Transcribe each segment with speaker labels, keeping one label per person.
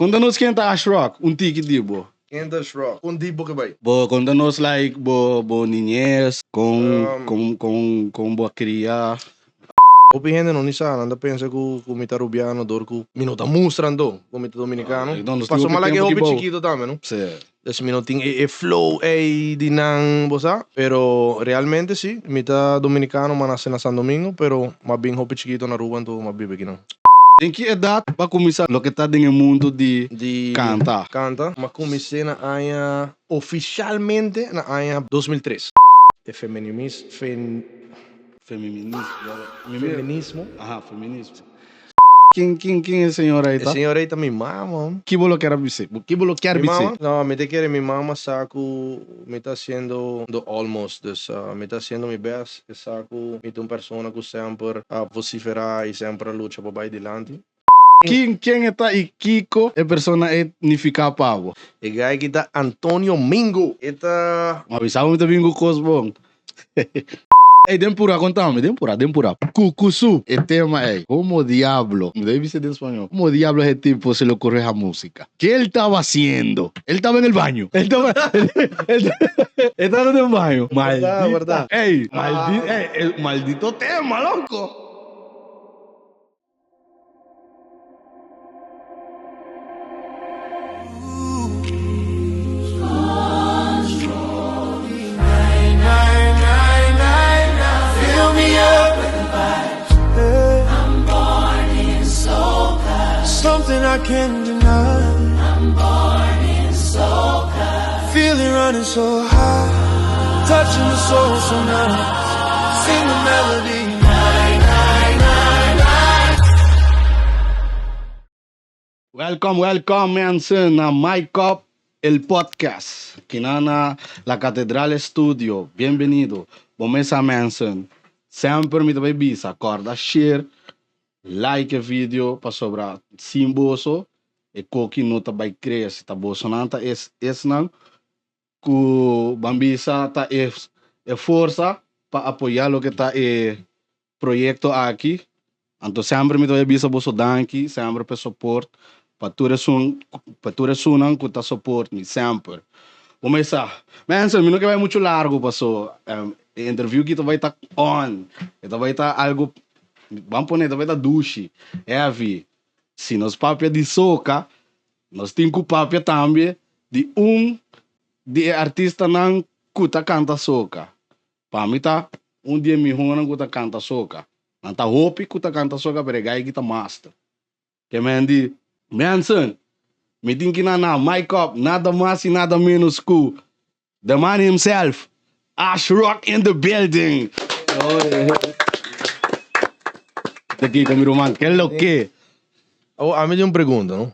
Speaker 1: Conta-nos quem tá Ash Rock, ticket de bo.
Speaker 2: Quem tá Ash Rock? Um tipo que vai.
Speaker 1: Bo, conta-nos like bo niñez, com boa cria.
Speaker 2: O gente não nisa, anda pensa que o mita rubiano dor que minuta mostrando o mita dominicano. Passou mal que hobby chiquito também, não?
Speaker 1: Sim.
Speaker 2: Esse minutinho é flow é de não, bosa, pero realmente sim, mita dominicano mas nasce na San Domingo, pero mais bem hobby chiquito na rua então mais bem aqui não.
Speaker 1: Em que idade para começar o que está no mundo de cantar?
Speaker 2: Canta, mas comecei na ano oficialmente na ano 2003. É feminismo.
Speaker 1: Aham, feminismo. Quem é a senhora aí, tá?
Speaker 2: A senhora aí tá me mama.
Speaker 1: Que bolo quer dizer? Que bolo quer dizer?
Speaker 2: Não, me te quer mi mama saco, me tá haciendo do almost, me tá haciendo mi best, saco, me uma pessoa que sempre vociferar e sempre luta para vai adiante.
Speaker 1: Quem está aí? Kiko é persona etnifica pago.
Speaker 2: E gai que tá Antonio Mingo. Eta
Speaker 1: Avisava muito bingo cosbon. Ei, dempura, contame, dempura. Cucuzu, el tema es, ¿cómo diablo? Debe ser en español. ¿Cómo diablo ese tipo se le ocurre esa música? ¿Qué él estaba haciendo? Él estaba en el baño. Estaba en el baño.
Speaker 2: verdad.
Speaker 1: Ey, el maldito tema, loco.
Speaker 3: Something I can't deny. I'm born in soca. Feeling running so high, touching the soul so nice. Sing the melody. Nine, nine, nine, nine.
Speaker 1: Welcome, Manson, a My Cup, el podcast. Kinana, la Catedral Studio. Bienvenido. Bomesa Manson. Sempre me dá bisa. Acorda, share. Like o vídeo para sobrar simboso e coque nota vai crescer tá bolsonanta não que bambisa tá é força para apoiar o que tá é projeto aqui então sempre me dá bisa bolso danke sempre para suporte para tudo sunan que tá suporte sempre começar mas não que vai muito largo passou interview que vai estar on vai estar algo. Vamos poner também da duche. É a vi. Se nós papia de soca, nós temos papia também de artista não que canta soca. Para mim tá dia me rona que canta soca. Não tá hope que canta soca, pero gai que tá master. Que mendi, Manson, me tem que na My Cup, nada mais e nada menos que the man himself, Ash Rock in the building. Aqui com meu irmão, que é o que?
Speaker 2: A mim tem uma pergunta, não?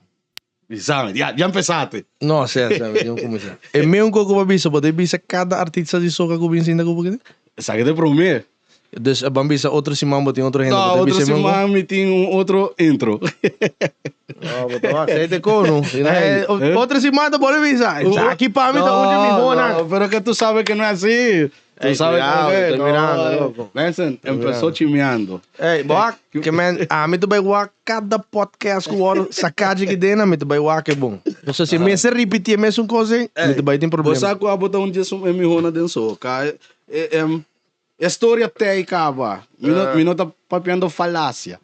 Speaker 1: Sabe, já empezaste.
Speaker 2: Não, certo, vamos começar. É mesmo que eu vou avisar, pode avisar cada artista de soca que eu ensino que eu vou.
Speaker 1: Sabe de prometer?
Speaker 2: Dus bambisa outro simão tem outro gente.
Speaker 1: Não, outro simão tem outro intro.
Speaker 2: Não, você te cono. Outro simão pode avisar. Aqui para mim tá onde me rona.
Speaker 1: Não, pero que tu sabes que não é assim. Tu sabes que é.
Speaker 2: Tô mirando, louco.
Speaker 1: Manson, começou timeando.
Speaker 2: Ei, boa, que man, me tu vai voar cada podcast que eu oro sacade que dena, me tu vai voar que é bom. Não sei se me se repetir a mesma coisa, me tu vai ter problema.
Speaker 1: Você sabe que eu vou botar dia me rona dentro, cara. História até aí acaba. Minuto papiando falácia.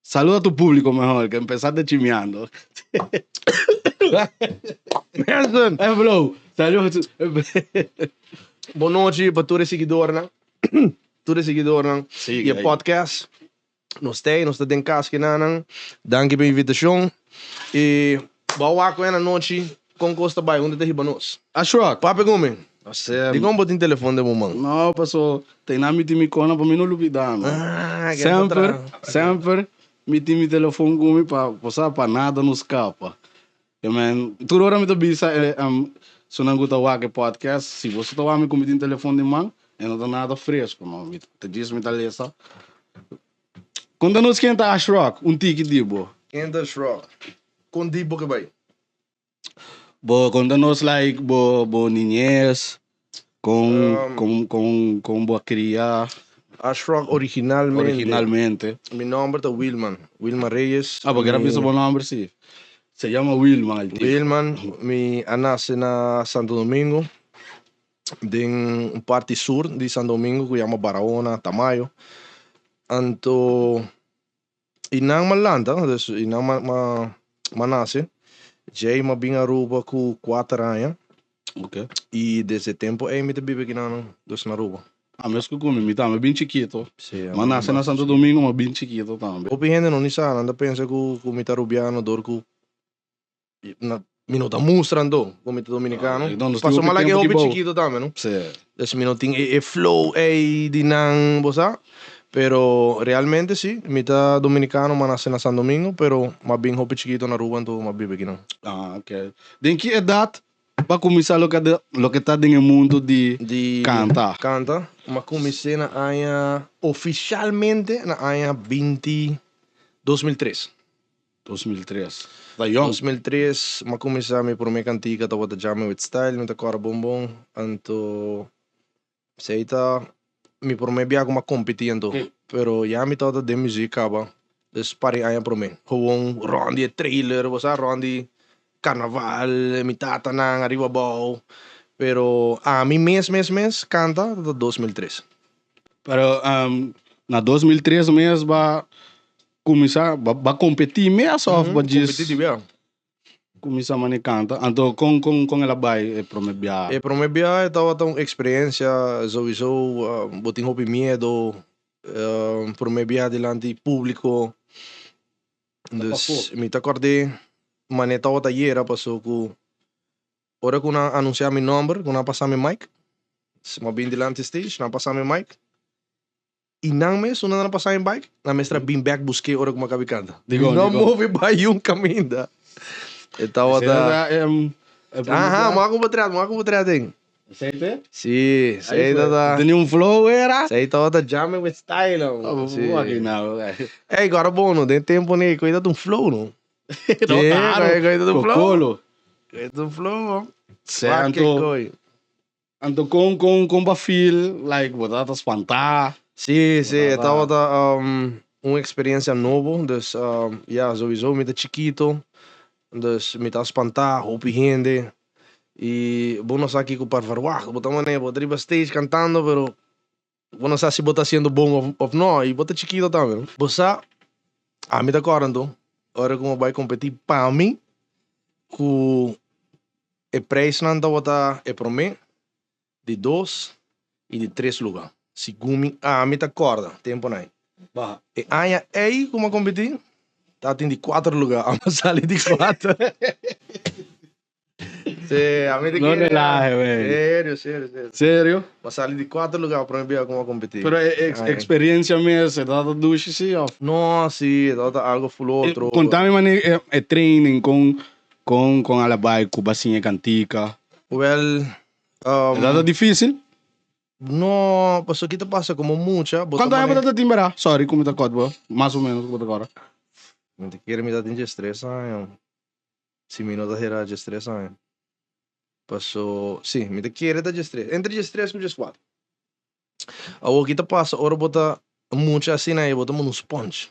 Speaker 1: Saluda tu público mejor, que empezaste timeando.
Speaker 2: Manson,
Speaker 1: bro, saludos.
Speaker 2: boa noite para todos os seguidores, né? Todos os seguidores, né?
Speaker 1: Sim,
Speaker 2: e o podcast. Nós estamos em casa, né? Danke pela invitação. E boa com a noite, com Costa Bay, onde está nós?
Speaker 1: Ash Rock.
Speaker 2: Papi, como?
Speaker 1: Você...
Speaker 2: Diga botar telefone de mamãe.
Speaker 1: Não, passou. Tem na minha timicona para mim não olvidar. Sempre me tem telefone comigo para nada não escapa. Toda hora me tô bisa se não gosta o podcast, se você tá me com telefone de mão, não tá nada fresco, não. Te diz me tá lesa. Conta-nos quem tá Ash Rock, ticket de bo.
Speaker 2: Quem tá Ash Rock? Com tipo que vai.
Speaker 1: Bo, conta-nos like bo niñez, com boa cria.
Speaker 2: Ash Rock originalmente.
Speaker 1: Originalmente.
Speaker 2: Mi nome é Wilman Reyes.
Speaker 1: Ah, porque era pensado bom nome, sim. Se llama Wilman el tipo.
Speaker 2: Wilman, mi nasce na Santo Domingo, din um parte sur de Santo Domingo que chama Barahona, Tamayo. Anto inang malanta, dus inang manase, jay mabing Aruba ku 4 anos.
Speaker 1: Ok.
Speaker 2: E desse tempo é me bibe aqui dos na Aruba.
Speaker 1: A mesmo que comigo, tá, mas bem chiquito.
Speaker 2: Sim,
Speaker 1: Mas nasce na Santo Domingo, mas bem chiquito também.
Speaker 2: Opi gente não nisa, anda pensa que mita rubiano dor ku na minuta mostrando com mita dominicano. Passou mal que hobby chiquito também, não?
Speaker 1: Sim.
Speaker 2: Desse minutinho e flow é de nan, bosa. Pero realmente sí, mitad dominicano, mas nasce na Santo Domingo, pero mais bem hobby chiquito na Aruba, então mais bibe aqui não.
Speaker 1: Ah, ok. De que idade para começar lo que está no mundo de cantar?
Speaker 2: Canta, mas comecei na ano oficialmente na ano 2003.
Speaker 1: 2003. Tá young.
Speaker 2: 2003, mas comecei a minha primeira cantiga, estava da Jam with Style, me tocava bombom, então sei tá mi primeira viagem uma competindo, pero já me toda de música acaba, dus parei ano para mim, gewoon rondi trailer, was a rondi carnaval, mi tata nang arriba bow, pero a mim mês canta de 2003.
Speaker 1: Pero na 2003 mesmo vai começar, vai competir mesmo ou vai
Speaker 2: Competitivo,
Speaker 1: começar a mané canta? Então com ela vai primeiro viagem.
Speaker 2: a primeira viagem estava uma experiência, sowieso, botin hobby medo, primeira viagem delante público, dus me acordei, mas estava taller, passou que hora que eu anunciar meu nome, que eu passar meu mic, mas bem delante stage, não passar meu mic. E não mesmo, não passar meu mic, na mestra bem back busquei hora que eu acabei canta. Não move by um caminho. Estava da Aham, mau competir.
Speaker 1: Aceita?
Speaker 2: Sim, sei da.
Speaker 1: Tem flow era?
Speaker 2: Sei da jam with style. Agora bom, não tem tempo nem cuida de um flow, não. Cuida de um flow. Cuida de um flow.
Speaker 1: Certo. Então com bafil, like, botar espantar.
Speaker 2: Sim, estava da uma experiência nova, dus sowieso me da chiquito. Dus me tá espantar, roupa gente. E bom não sabe que para varwag, botar mané, botar riba stage cantando, pero bom não sabe se botar sendo bom ou não, e botar chiquito também. Bosa, a me tá correndo, hora como vai competir para mim, com o preço não tá botar é para mim de 2 e de 3 lugar. Segundo a me tá corda, tempo não. E aí como competir? Tá tendo 4 lugares, a sair de 4. Sim, a mim
Speaker 1: não relaxa, velho. Sério?
Speaker 2: Mas sair de 4 lugares para mim como competir.
Speaker 1: Pero experiência mesmo, dá ducha sim, ó.
Speaker 2: Não, sim, dá algo full outro.
Speaker 1: Contame mano, é training com alabai, com bacinha cantica.
Speaker 2: Well,
Speaker 1: dá difícil?
Speaker 2: Não, passou que te passa como muita.
Speaker 1: Quanto é para timbrá? Sorry, como tá código, mais ou menos como tá agora.
Speaker 2: Não te quero me dar de estresse, se me não dá gerar de estresse, passou, sim, me te quero dar de estresse, entre de estresse com de quatro. A o que te passa, ora bota muito assim, né, bota um sponge,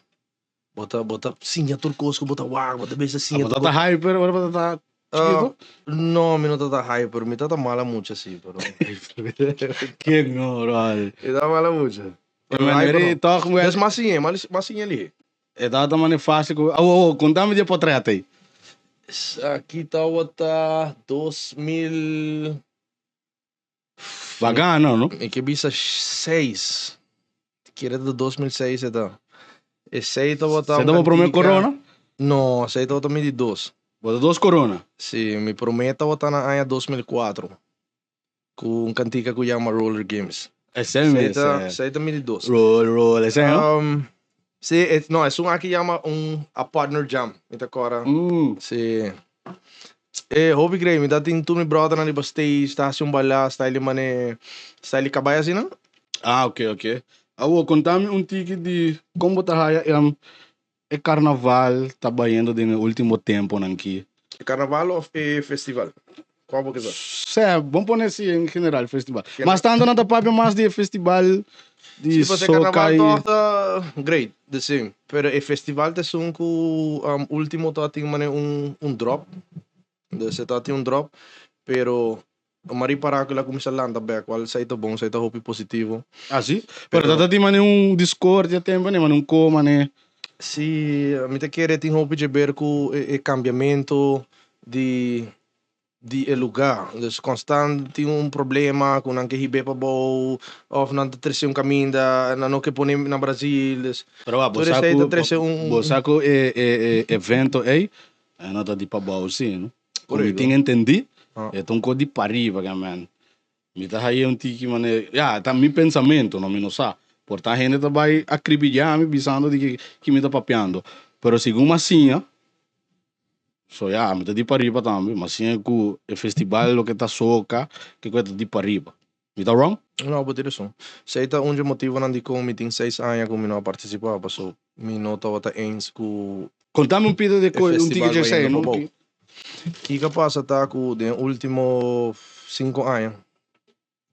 Speaker 2: bota sim, a turcosco, bota uau, bota bem assim,
Speaker 1: bota tá hyper, ora bota tá chiquito?
Speaker 2: Não, me não tá hyper, me tá mala muito assim, pero.
Speaker 1: Que normal.
Speaker 2: Me tá mala muito.
Speaker 1: Mas
Speaker 2: massinha ali.
Speaker 1: É dada mané fácil. Contame de portreto aí.
Speaker 2: Aqui tá outra 2000.
Speaker 1: Bagano, não?
Speaker 2: Em que bisa 6. Que era de 2006, então. Esse aí tá outra.
Speaker 1: Você dava primeiro corona?
Speaker 2: Não, esse aí tá outra 2002.
Speaker 1: Bota 2 corona?
Speaker 2: Sim, me prometa outra na ano 2004. Com um cantica que chama Roller Games.
Speaker 1: Esse é mesmo.
Speaker 2: Esse aí tá 2002.
Speaker 1: Roll, esse é
Speaker 2: sim, não, é um aqui chama a Partner Jam. Então agora. Sim. É, hobby grey, me dá tem tu me brother na liba stage, está assim balá, style mané, style cabaya assim, não?
Speaker 1: Ah, ok. Contame tique de como tá é carnaval tá baiando no último tempo aqui.
Speaker 2: Carnaval ou festival? Qual porque é?
Speaker 1: Sé, vamos poner assim em geral, festival. Mas tanto na papo mais de festival de
Speaker 2: Se você
Speaker 1: soca
Speaker 2: carnaval
Speaker 1: e...
Speaker 2: tá great, the same. Pero o festival te são que último tá tem um drop. Você tá tem um drop, pero mari para que la comisa landa back, qual sai tá bom, sai tá hope positivo.
Speaker 1: Ah, sim?
Speaker 2: Pero
Speaker 1: Pero tata di mane um Discord ya tempo, né? Mane um co, mane...
Speaker 2: se a mim te quer tem hope de ver com o cambiamento de lugar. Dus constant tem problema com não que hibe pa bom, ou não te um caminho da não que pone na Brasil. Dus,
Speaker 1: Pero va,
Speaker 2: tudo isso aí tá
Speaker 1: bosaco evento aí, não tá de pa bau sim, não? Como
Speaker 2: Correto.
Speaker 1: tinha entendi,
Speaker 2: Ah.
Speaker 1: é tão co de pariba, man. Me tá aí um tiki, mane... Ya, tá meu pensamento, não me não sabe. Portanto, a gente tá vai acribilhar me pensando de que me tá papeando. Pero segundo assim, so ya, me tá de pariba também, mas sim é que o festival lo que tá soca, que coisa de pariba. Me tá wrong?
Speaker 2: Não, vou ter isso. Sei tá onde motivo não de como me tem 6 anos como não participava, so me não tava tá ens com
Speaker 1: Contame um pouco de coisa, um
Speaker 2: festival
Speaker 1: tiki de sei,
Speaker 2: vai
Speaker 1: não?
Speaker 2: indo pra que passa tá com de último 5 anos.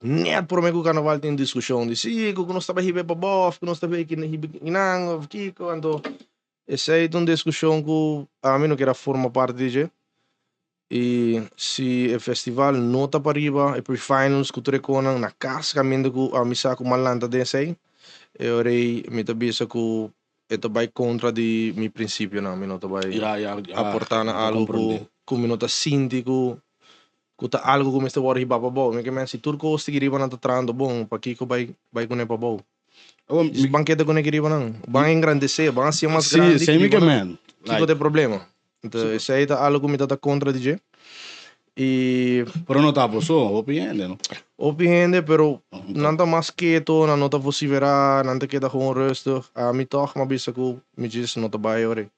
Speaker 2: Net por mim que o carnaval tem discussão de se que não estava hibe para bof, que não estava aqui na hibe inang, of que quando esse aí tem discussão que a mim não quer forma parte de e se o festival não tá para riba e por finals que tu reconam na casa caminho que a missa com malanta desse aí eu rei me tá bisa que ito vai contra de mi princípio não me não tá vai aportar na algo que me não tá síndico kuta algo como este war hiba pa bo me que men si turco sti giriba na trando bom pa kiko vai com pa bo os banquete com giriba não vai engrandecer vai ser mais grande
Speaker 1: sim me que man
Speaker 2: kiko de problema então esse aí tá algo me tá contra DJ e
Speaker 1: pero não tá só opinião não
Speaker 2: opinião pero não tá mais quieto não tá vociferar não tá queda com rustig a mi toch mas bisa que me diz não tá vai ore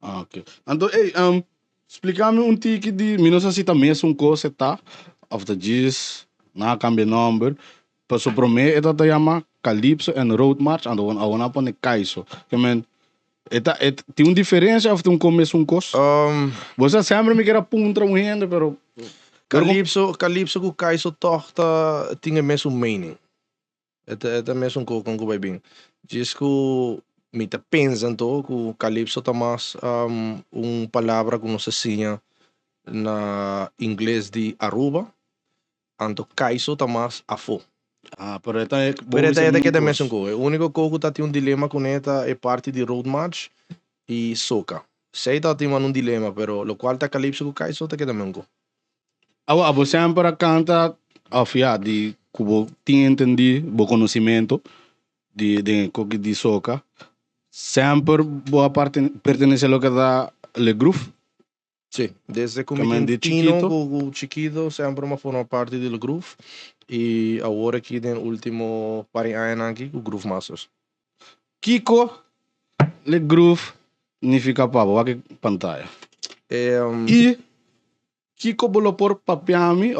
Speaker 1: ah ok então ei explica-me um tique de não sei se também é coisa tá of the G's na cambia number passo pro me eta te chama Calypso and Road March ando a una pone Kaiso que men tem diferença of começo coisa você sempre me quer puntra gente pero
Speaker 2: Calypso com Kaiso toch tá tinha mesmo meaning é mesmo com vai bem diz que me tá pensando que o Calypso tá mais palavra que não se sinha na inglês de Aruba anto Kaiso tá mais afo
Speaker 1: pero é
Speaker 2: que é mesmo com o único coisa que tá tem dilema com esta é parte de Road March e Soca sei tá tem um dilema pero lo qual tá Calypso com Kaiso tá que também com
Speaker 1: você sempre canta de que tinha entendi bom conhecimento de Soca sempre boa parte pertenece a lo que da Le Groove.
Speaker 2: Sim, desde como o chiquito sempre uma forma parte do Groove e agora aqui no último par de anos aqui o Groove Masters.
Speaker 1: Kiko Le Groove significa pavo, aqui pantalla. E Kiko bolo por papiami,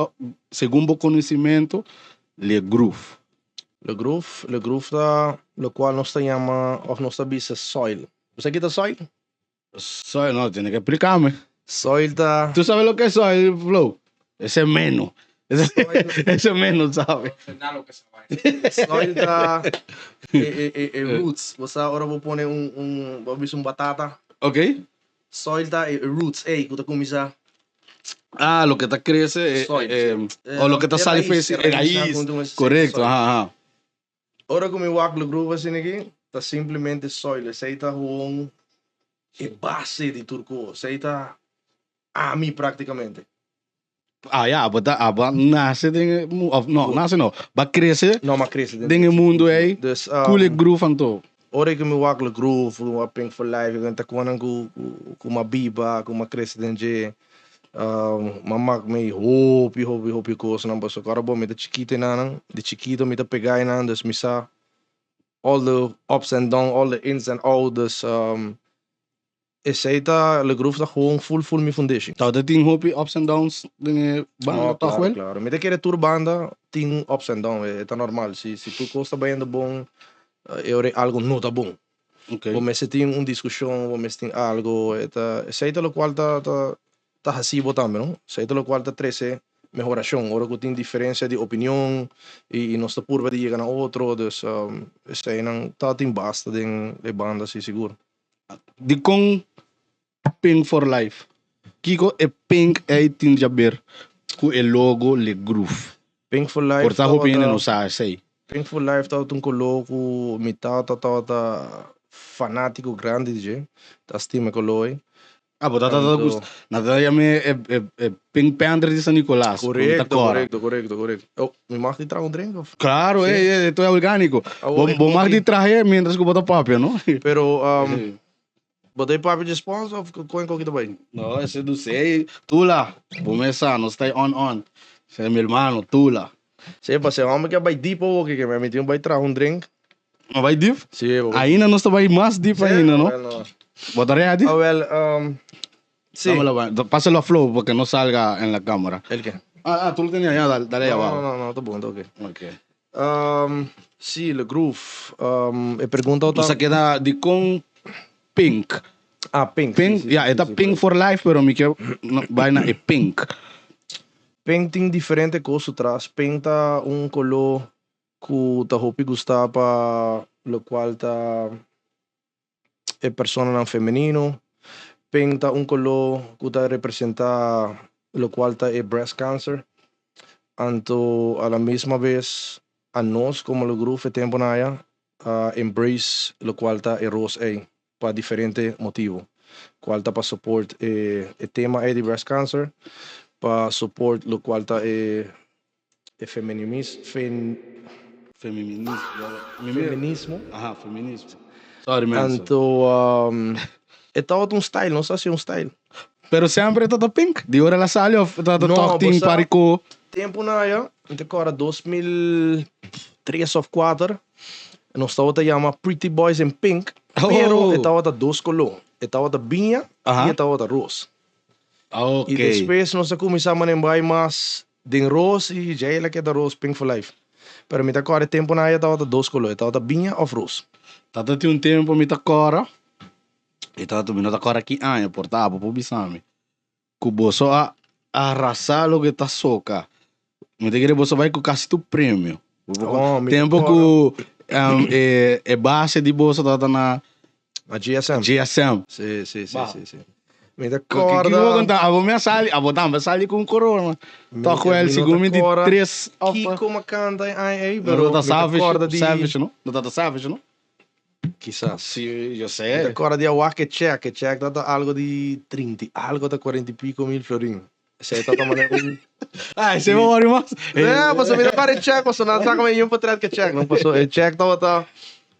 Speaker 1: segundo o conhecimento, Le Groove.
Speaker 2: Le Groove da lo qual nós chama ou nós bisa soil. Você aqui tá soil?
Speaker 1: Soil não, tem que explicar-me.
Speaker 2: Soil da
Speaker 1: Tu sabes lo que é soil, Flow? Esse é menos. Esse é menos, sabe?
Speaker 2: Soil da roots. Você agora vou pôr um batata.
Speaker 1: Ok.
Speaker 2: Soil da roots, ei, que tá começar.
Speaker 1: Ah, lo que está crece o lo que está sale fez raíz. Correcto, ajá.
Speaker 2: Ora como eu hago o grupo assim aqui, tá simplesmente soil, esse tá com base de turco, esse tá a mim praticamente.
Speaker 1: Nasce não, nasce não, vai crescer.
Speaker 2: Não, mas cresce.
Speaker 1: Dentro do mundo aí, cool groove então.
Speaker 2: Ora que eu hago o groove, eu aprendo for life, eu tá com uma biba, com uma cresce dentro mamak may hopi coisa não posso agora bom me da chiquito de chiquito me da pegar das missa all the ups and downs all the ins and outs esse aí tá o groove tá gewoon full me foundation
Speaker 1: tá tem hopi ups and downs de banda tá
Speaker 2: well claro me da querer tour banda tem ups and downs é tá normal se tu costa bem bom algo não tá bom okay. Ou se tem discussão ou se tem algo esse aí tá o qual tá está así também, não? Sei lo qual está 13 mejoração, ora que tem diferença de opinião e não está por de chegar a outro, dus sei não tá tem basta de banda sim seguro.
Speaker 1: De com Pink for Life. Kiko é Pink é tin jaber com o logo le groove.
Speaker 2: Pink for Life.
Speaker 1: Porta opinião não sabe sei.
Speaker 2: Pink for Life tá um coloco mitad tá fanático grande DJ, tá estima coloi.
Speaker 1: Ah, but dat gusto. Nada ya me Pink Panther de San Nicolás.
Speaker 2: Correcto. Oh, me mag die trago um drink of?
Speaker 1: Claro, esto es orgánico. Vos mag de traje mientras que bota papel, ¿no?
Speaker 2: Pero botei papel de sponsor of coin coquito também?
Speaker 1: No, ese do sei. Tula. Bomesa, no está on. Ese es mi hermano, Tula.
Speaker 2: Sim, passei homem que vai deep ou que me meti vai trago um drink.
Speaker 1: No vai deep?
Speaker 2: Sim.
Speaker 1: Ainda não está vai mais deep ainda, ¿no? Bota ready?
Speaker 2: Ah, well, sí.
Speaker 1: Pásalo a Flow porque no salga en la cámara.
Speaker 2: ¿El qué?
Speaker 1: Tú lo tenías ya, dale ahí abajo.
Speaker 2: No, está bom, tá ok. Sí, el groove. Pergunta
Speaker 1: O sea, queda de con Pink.
Speaker 2: Pink.
Speaker 1: Pink,
Speaker 2: Sí,
Speaker 1: ya, está Pink for Life, pero mi que vaina es Pink.
Speaker 2: Pink tem diferente coisa atrás. Pink tá color que tá hopi gostar para lo qual tá persona não feminino. Pink tá color que tá representa lo qual tá breast cancer. Anto a la mesma vez a nós como o grupo tempo na embrace lo qual tá rose para diferente motivo. Qual tá para support o tema de breast cancer, para support lo qual tá feminismo.
Speaker 1: Ajá, feminismo. Sorry, man.
Speaker 2: Anto estava um style, não sei se style.
Speaker 1: Pero sempre está Pink. De hora la sale o está talking parico.
Speaker 2: Tempo na agora 2003 ou 4. Nós estava a chamar Pretty Boys in Pink. Pero estava dois colores. Estava vinha e estava rosa.
Speaker 1: Ok.
Speaker 2: E depois nós começamos a embaixo mais de rosa e já ela que é da rosa Pink for Life. Pero me agora tempo na estava dois colores. Estava vinha ou rosa.
Speaker 1: Tata tem tempo me agora. E tata me agora aqui portava pro bisame. Cubo só a arrasar lo que tá soca. Me te querer você vai com casi tu prêmio. Tempo que base de bolsa tá na GSM.
Speaker 2: Sim. Me
Speaker 1: acorda. Que eu vou contar, a minha sali, a botar sali com corona. Toco ele segundo de 3.
Speaker 2: Kiko macanta aí,
Speaker 1: pero tá savage, não? Não tá savage, não?
Speaker 2: Quizás.
Speaker 1: Sim, eu sei.
Speaker 2: Agora de agua que check dá algo de 30, algo de 40 e pico mil florin. Você tá tomando
Speaker 1: você vai orar mais?
Speaker 2: Passou me para check, passou não sabe como para trás que check, não passou. Check tá,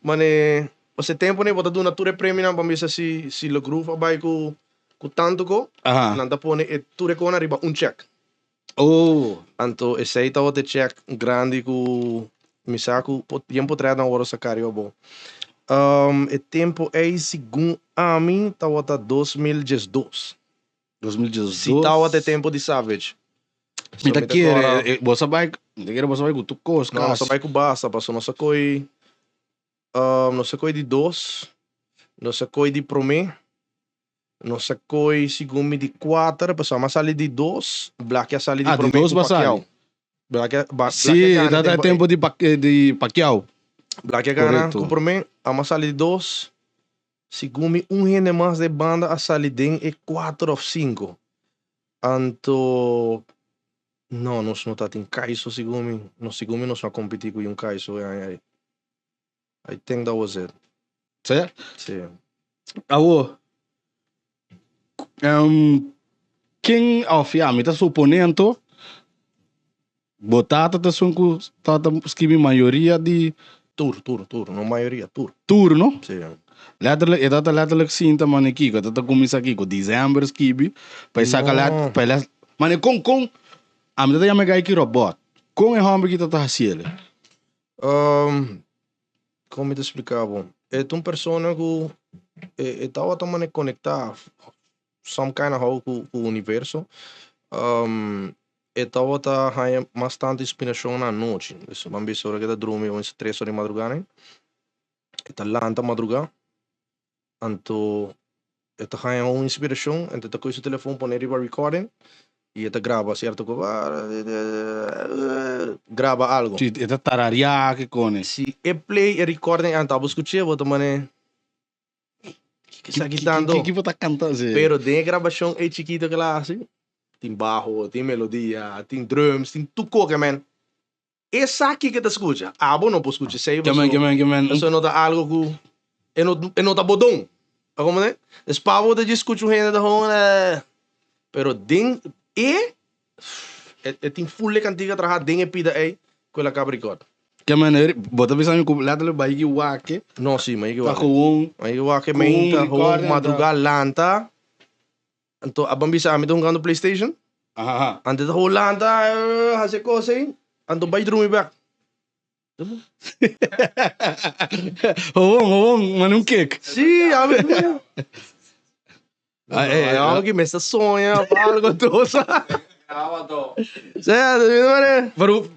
Speaker 2: mane, você tempo né, bota do natura prêmio não para ver se o grupo vai com tanto co, não tá pone ture com arriba check. Anto esse aí tá o check grande com me saco, tempo atrás não hora sacario bom. O tempo é segundo a mim estava 2012.
Speaker 1: 2012.
Speaker 2: Se estava até tempo de Savage.
Speaker 1: Me tá querendo, você vai com tu coisa.
Speaker 2: Não, você vai com basta, passou não sei de dois, não sei de promê, não sei segundo de 4, passou mas sali de 2, Black a sali de promê.
Speaker 1: De 2 basali. Sim, dá tempo de Pacquiao.
Speaker 2: Black gana com promê, a sali de 2. Segundo rende mais de banda a salidem é 4 ou 5. Anto não está tem caiso segundo nós não competir com caiso I think that was it.
Speaker 1: Certo?
Speaker 2: Sim.
Speaker 1: Quem me tá suponendo botata tá só com escrevi maioria de
Speaker 2: tour, não maioria,
Speaker 1: tour, não?
Speaker 2: Sim.
Speaker 1: Letterlijk zien te man aqui, que tá começa aqui com dezembro skibi, para sacar lá, para mas com a medida já me gai aqui robot. Com é homem que tá haciendo.
Speaker 2: Como te explicava? É uma pessoa que estava também conectada some kind of how com o universo. Estava bastante inspiração na noite. Isso vamos ver se hora que tá dormindo umas 3 horas de madrugada. Está lá anta madrugada. Anto esta ganha uma inspiração, então tá com o telefone poner para recording e esta grava certo grava algo.
Speaker 1: Sim, esta tararia que cone.
Speaker 2: Se é play e recording anta escutar, bota mané que está quitando.
Speaker 1: Que tá cantando?
Speaker 2: Pero de gravação é chiquito que lá assim. Tem bajo, tem melodia, tem drums, tem tudo que man. Essa aqui que te escuta. Ah, bom não pode escutar. Sei,
Speaker 1: Que man.
Speaker 2: você nota algo que é nota bodão. Como né? Espavo de escutar o rende da hora. Pero ding tem full cantiga trabalhar ding e pida aí com a cabricota.
Speaker 1: Que man, bota bisa mi kumplata le baigi wake.
Speaker 2: Não, sim, mas
Speaker 1: Tá com
Speaker 2: que menta, madrugar lanta. Então, a bambisa ami tong gando PlayStation.
Speaker 1: Aha.
Speaker 2: Ante ta lanta, hase ko say. Anto bay drumi back.
Speaker 1: Howong, manung cake.
Speaker 2: Sim, ami. Ay, que me está sonha, algo tosa. Certo, mano.
Speaker 1: Pero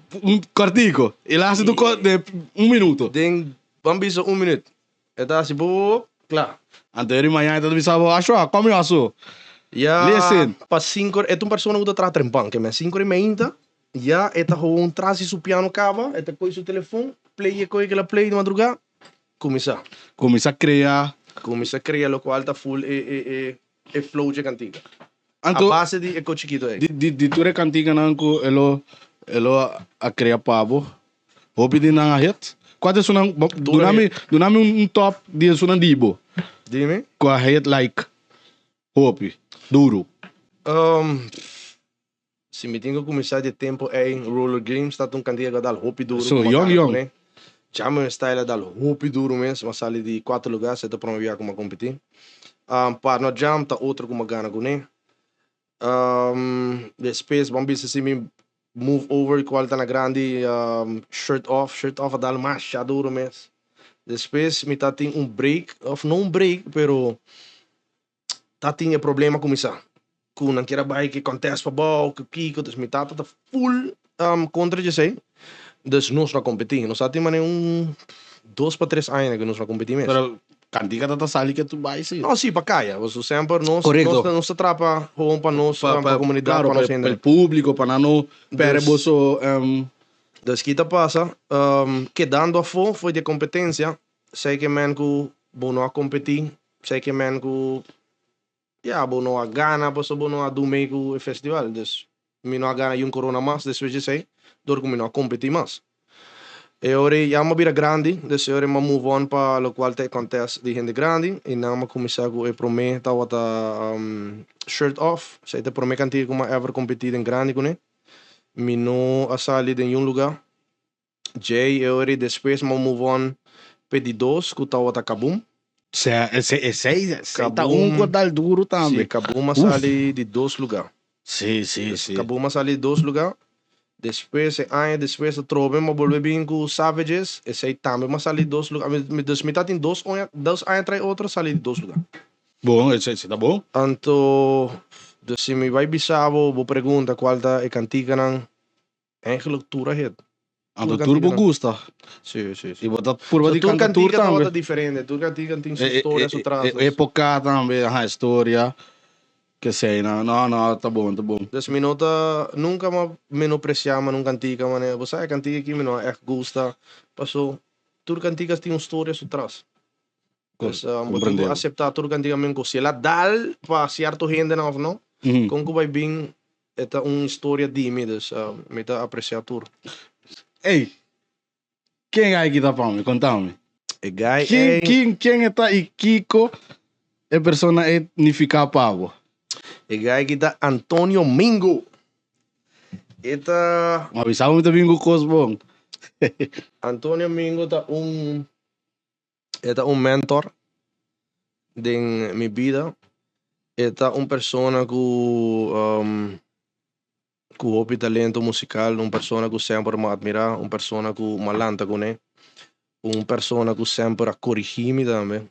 Speaker 1: cortico. E lá se tu de 1 minuto.
Speaker 2: Den bambisa 1 minuto. Eta si bo, claro.
Speaker 1: Anterior manhã tu bisa acho, come aso.
Speaker 2: Ja,
Speaker 1: Listen.
Speaker 2: pas 5 é uma pessoa que está trempando, que me 5:30. Ja, eta gewoon traz su piano cava, eta coi su telefone, play coi que la play de madrugada. Começa
Speaker 1: Começa
Speaker 2: a criar lo qual tá full e flow de cantiga. A
Speaker 1: Anto
Speaker 2: base de eco chiquito aí.
Speaker 1: di tu cantiga nanko elo a crea pavo. Hopi din nga hit. Qual é sunang dunami top di sunang dibo.
Speaker 2: Dime.
Speaker 1: Com a hit like hopi duro.
Speaker 2: Se me tenho que começar de tempo em roller games, tá cantiga que dá hopi duro.
Speaker 1: So young.
Speaker 2: Né? Chama um style dá hopi duro mesmo, mas ali de 4 lugares, você tá promovendo como competir. Para no jam tá outro como gana com né. Depois vamos ver se me move over qual tá na grande shirt off dá mais duro mesmo. Depois me tá tem break, não break, pero tá tem problema começar. Com não queira vai que acontece para bom, que pico, dus me tá full contra de sei. Dus nós não competir, nós tem mané 2 para 3 anos que nós não competir mesmo.
Speaker 1: Pero cantiga tá sali que tu vai sim.
Speaker 2: Não, sim, para caia, você sempre nós
Speaker 1: Correcto.
Speaker 2: trapa para para nós, para a comunidade, para nós
Speaker 1: para o público, para não perder so
Speaker 2: Dus kita passa, quedando a fome foi de competência, sei que men que bono a competir, sei que men que bono a gana, posso bono a do meio o festival, dus me não a gana um corona mais, depois de sei, dor que me não a competir mais. E ora já uma vira grande, dus ora ma move on para o qual te acontece de gente grande, e não ma começar com o promete wata shirt off, sei te promete cantiga como ever competir em grande com né. Me não a sair de um lugar. Jay, eu depois me move on pedi 2, que estava a Kabum.
Speaker 1: Esse tá cordal duro também.
Speaker 2: Sim, Kabum a sair de 2 lugares.
Speaker 1: Sim.
Speaker 2: Kabum a sair de 2 lugares. Depois, depois a Trobe, me volve bem com Savages. Esse aí também me sair de 2 lugares. Me tá em 2 anos atrás, outro sair de 2 lugares.
Speaker 1: Bom, esse tá bom.
Speaker 2: Então, se me vai bisavo, vou perguntar qual tá a cantiga não. Eigenlijk tour het.
Speaker 1: Anto turbo gusta.
Speaker 2: Sim.
Speaker 1: E bota por de
Speaker 2: Tour
Speaker 1: cantor
Speaker 2: cantiga
Speaker 1: também.
Speaker 2: tá diferente. Tour cantiga tem sua história, sua traço.
Speaker 1: Época também, a história. Que sei, não, tá bom.
Speaker 2: Dus me nota nunca menospreciar num cantiga, mano. Você é cantiga que me não é gusta. Passou. Tour cantigas tem uma história sua traço. Dus vou aceitar tour cantiga mesmo. Se ela dá para certo gente não. Como que vai bem é uma história de mim, dus me tá apreciar tudo.
Speaker 1: Ei, quem é que tá para mim? Conta-me. Quem está e Kiko é persona etnificar pavo?
Speaker 2: O guy que tá Antônio Mingo. Eta
Speaker 1: Mas avisava muito bem com Cosbon.
Speaker 2: Antônio Mingo tá mentor de minha vida. Eta persona que hopi talento musical, persona que sempre me admira, persona que me lanta com ele, persona que sempre a corrigir-me também.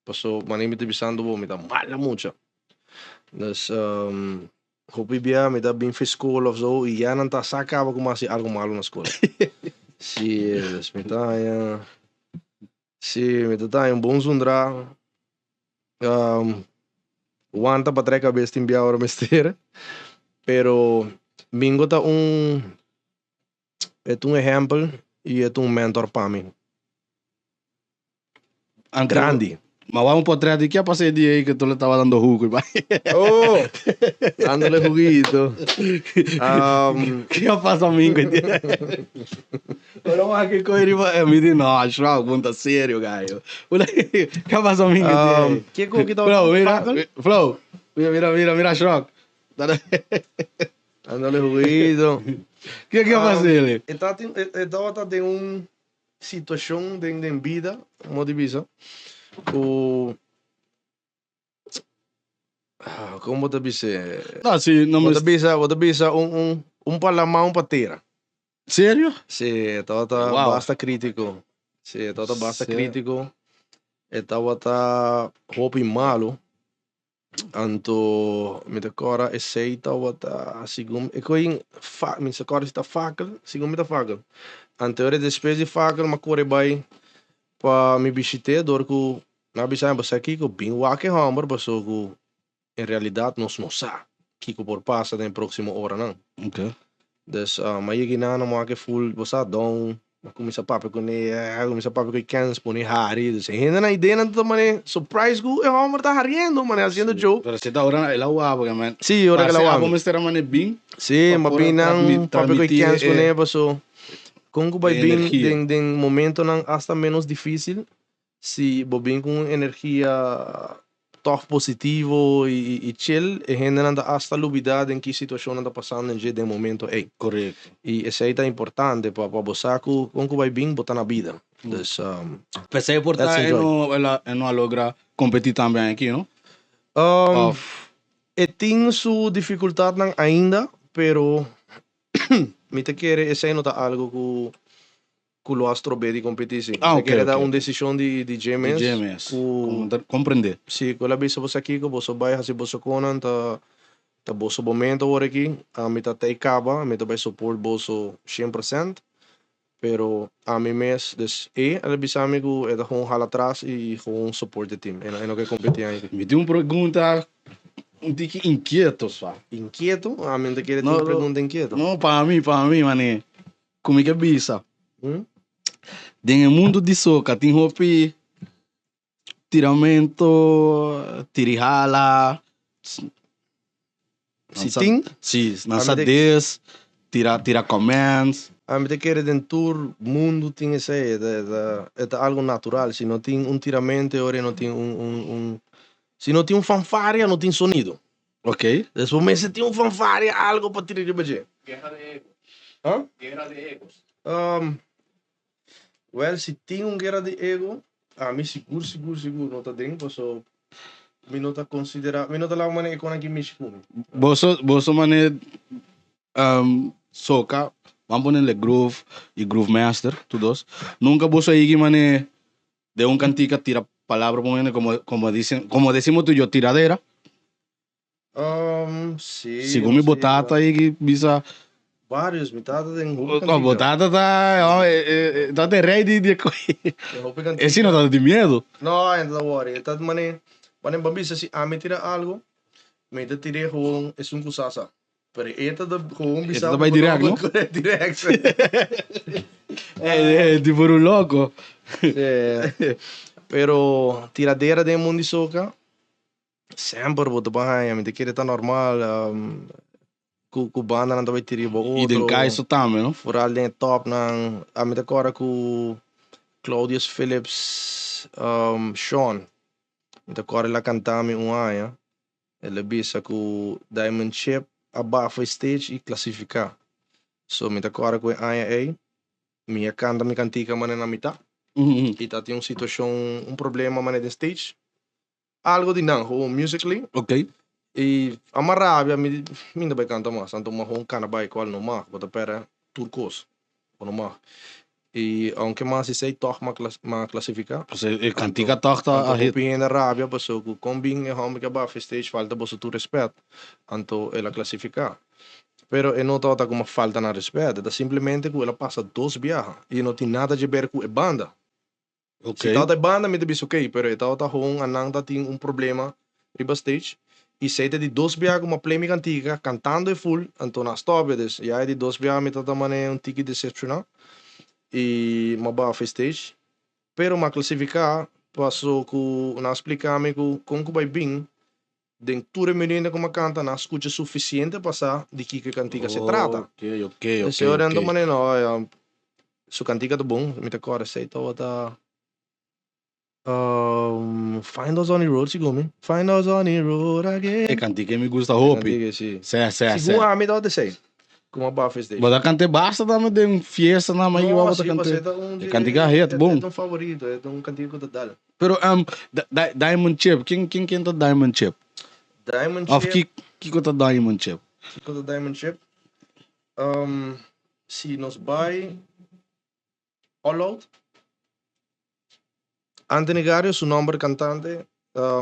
Speaker 2: Passou, mas me visando me dá mala muito. Dus hopi bia me dá bem fez escola of zo, e já não tá sacava como assim algo malo na escola. Sim, dus me tá um bom zundra. Wanta para traer cabeça em Biaura Mester. Pero Bingo tá é um exemplo e é um mentor para mim. Grande.
Speaker 1: Mas vamos por trás de que passei dia aí que tu lhe estava dando jugo.
Speaker 2: Oh, dándole juguito.
Speaker 1: Que eu faço a mim, Ora, mas que coisa me diz, não, acho que pergunta sério, gaio. Que eu faço a mim,
Speaker 2: que coisa que tá
Speaker 1: Flow, mira, Shrok.
Speaker 2: Dándole juguito.
Speaker 1: Que eu faço ele?
Speaker 2: Está tem uma situação de vida, como divisa. Como te dizer?
Speaker 1: Não, se não me...
Speaker 2: Vou te dizer palamão para ter.
Speaker 1: Sério?
Speaker 2: Sim, estava basta crítico. Sim, estava basta crítico. Estava roupa malo. Anto, me decora e sei estava segundo, e coi me decora está fakel, segundo me fakel. Ante ore despesa de fakel, mas corre bem para me visite, dorco na bisa você aqui com bem wake hammer, passou com em realidade nós não sabe que por passa na próxima hora não.
Speaker 1: Ok.
Speaker 2: Dus mas eu não não que full você down, mas começa papo com cans por hari, dus ainda na ideia não também surprise go e hammer tá riendo, mano, fazendo joke.
Speaker 1: Pero se tá ora ela uava, man.
Speaker 2: Sim, ora ela uava.
Speaker 1: Vamos ter mane bem.
Speaker 2: Sim, mas bem não papo com cans por aí passou. Como vai bem em momento não hasta menos difícil. Se bobin com energia top positivo e chill, e gente não hasta lubidade em que situação anda passando em de momento é.
Speaker 1: Correto.
Speaker 2: E isso aí tá importante para você como vai bem botar na vida. Dus,
Speaker 1: Mas é importante ela não logra competir também aqui, não?
Speaker 2: E tem sua dificuldade ainda, pero me te quer esse aí não tá algo que o astro B de competição.
Speaker 1: Ok.
Speaker 2: Dar uma decisão de GMS.
Speaker 1: GMS. Compreender.
Speaker 2: Sim, quando a vez você aqui, que você vai fazer você conan, tá você momento agora aqui, a mim tá acaba, a mim tá vai suportar você 100%, pero a mim mês des a vez amigo é da com hala atrás e com suporte de time, é não que competir aí.
Speaker 1: Me tem uma pergunta um tique inquieto, só.
Speaker 2: Inquieto? A mim te quer ter uma pergunta inquieto.
Speaker 1: Não, para mim, mané. Como é que é bisa? Dentro do mundo de soca, tem roupa, tiramento, tirala.
Speaker 2: Se tem?
Speaker 1: Sim, lança 10, tira commands.
Speaker 2: A mim te quer dentro do mundo tem esse é algo natural. Se não tem tiramento, ou não tem se não tem fanfare, não tem sonido.
Speaker 1: Ok.
Speaker 2: Depois se tem fanfare, algo para tirar de baixo.
Speaker 4: Guerra de egos.
Speaker 2: Hã?
Speaker 4: Guerra de egos.
Speaker 2: Well, se tem guerra de ego, a mim seguro, não tá dentro, so me não tá considerar, me não tá lá uma economia que me escume.
Speaker 1: Você mané soca, vamos ponerle groove e groove master, todos. Nunca você aí mané de cantica tira palavra como decimos tú y yo, tiradera.
Speaker 2: Sim.
Speaker 1: Segundo mi botata aí bisa.
Speaker 2: Vários, metade tem
Speaker 1: A botata tá de rei de coisa. Esse não tá de medo?
Speaker 2: Não, ainda não worry. Tá de mané bambisa se a me tira algo, me te tire com é kusasa. Pero esta da com bisa.
Speaker 1: Esta vai direto, não?
Speaker 2: Direto.
Speaker 1: É tipo um louco.
Speaker 2: Pero tiradeira de mundo de soca sempre vou trabalhar, me te quer tá normal. Com banda não vai tirar outro.
Speaker 1: E tem cá isso também, não?
Speaker 2: Foral den top não. A mim agora com Claudius Phillips, Sean. Me agora lá cantame ano. Ele bisa com Diamond Chip abaixo stage e classificar. So me agora com ano aí. Minha canta me cantica mané na mitad. E tá tem uma situação, problema mané de stage. Algo de não, musically.
Speaker 1: Ok.
Speaker 2: E a marabia me ainda vai cantar mais, então uma cana vai qual não mais, bota pera turcos, ou não mais. E aunque mais se sei toch ma classificar.
Speaker 1: Você cantica torta a hit.
Speaker 2: E na rabia passou com combin e home que ba stage falta você tu respeito, então ela classificar. Pero e não tá como falta na respeito, é simplesmente que ela passa 2 viagens e não tem nada a ver com a banda.
Speaker 1: Ok.
Speaker 2: Se tá da banda me diz ok, pero ela tá com anang tá tem problema riba stage. E sei de 2 biag uma play antiga, cantando e full, então nas tobias, e aí de 2 biag me tata mané um tique decepcionar. E uma barra stage. Pero uma classificar, passou com, na explicar-me com que vai bem, dentro da menina como canta, na escuta suficiente para de que cantiga se trata.
Speaker 1: Ok.
Speaker 2: Se orando mané não, su cantiga do bom, me te corre, sei tá Find Us on the Road, sigo me. Find Us on the Road again.
Speaker 1: E canti que me gusta hopi.
Speaker 2: Cantiga, sim.
Speaker 1: Sim.
Speaker 2: Me dá de sei. Com uma barra stage.
Speaker 1: Mas a cante basta dame de um fiesta na mãe que vai botar cante. Cantiga reta, bom.
Speaker 2: É um favorito, é um cantiga que eu dou.
Speaker 1: Pero Diamond Chip, quem tá Diamond Chip?
Speaker 2: Diamond
Speaker 1: Of
Speaker 2: Chip.
Speaker 1: que tá Diamond Chip?
Speaker 2: Que tá Diamond Chip. Se nos vai All Out. Anthony Gario, su nombre cantante,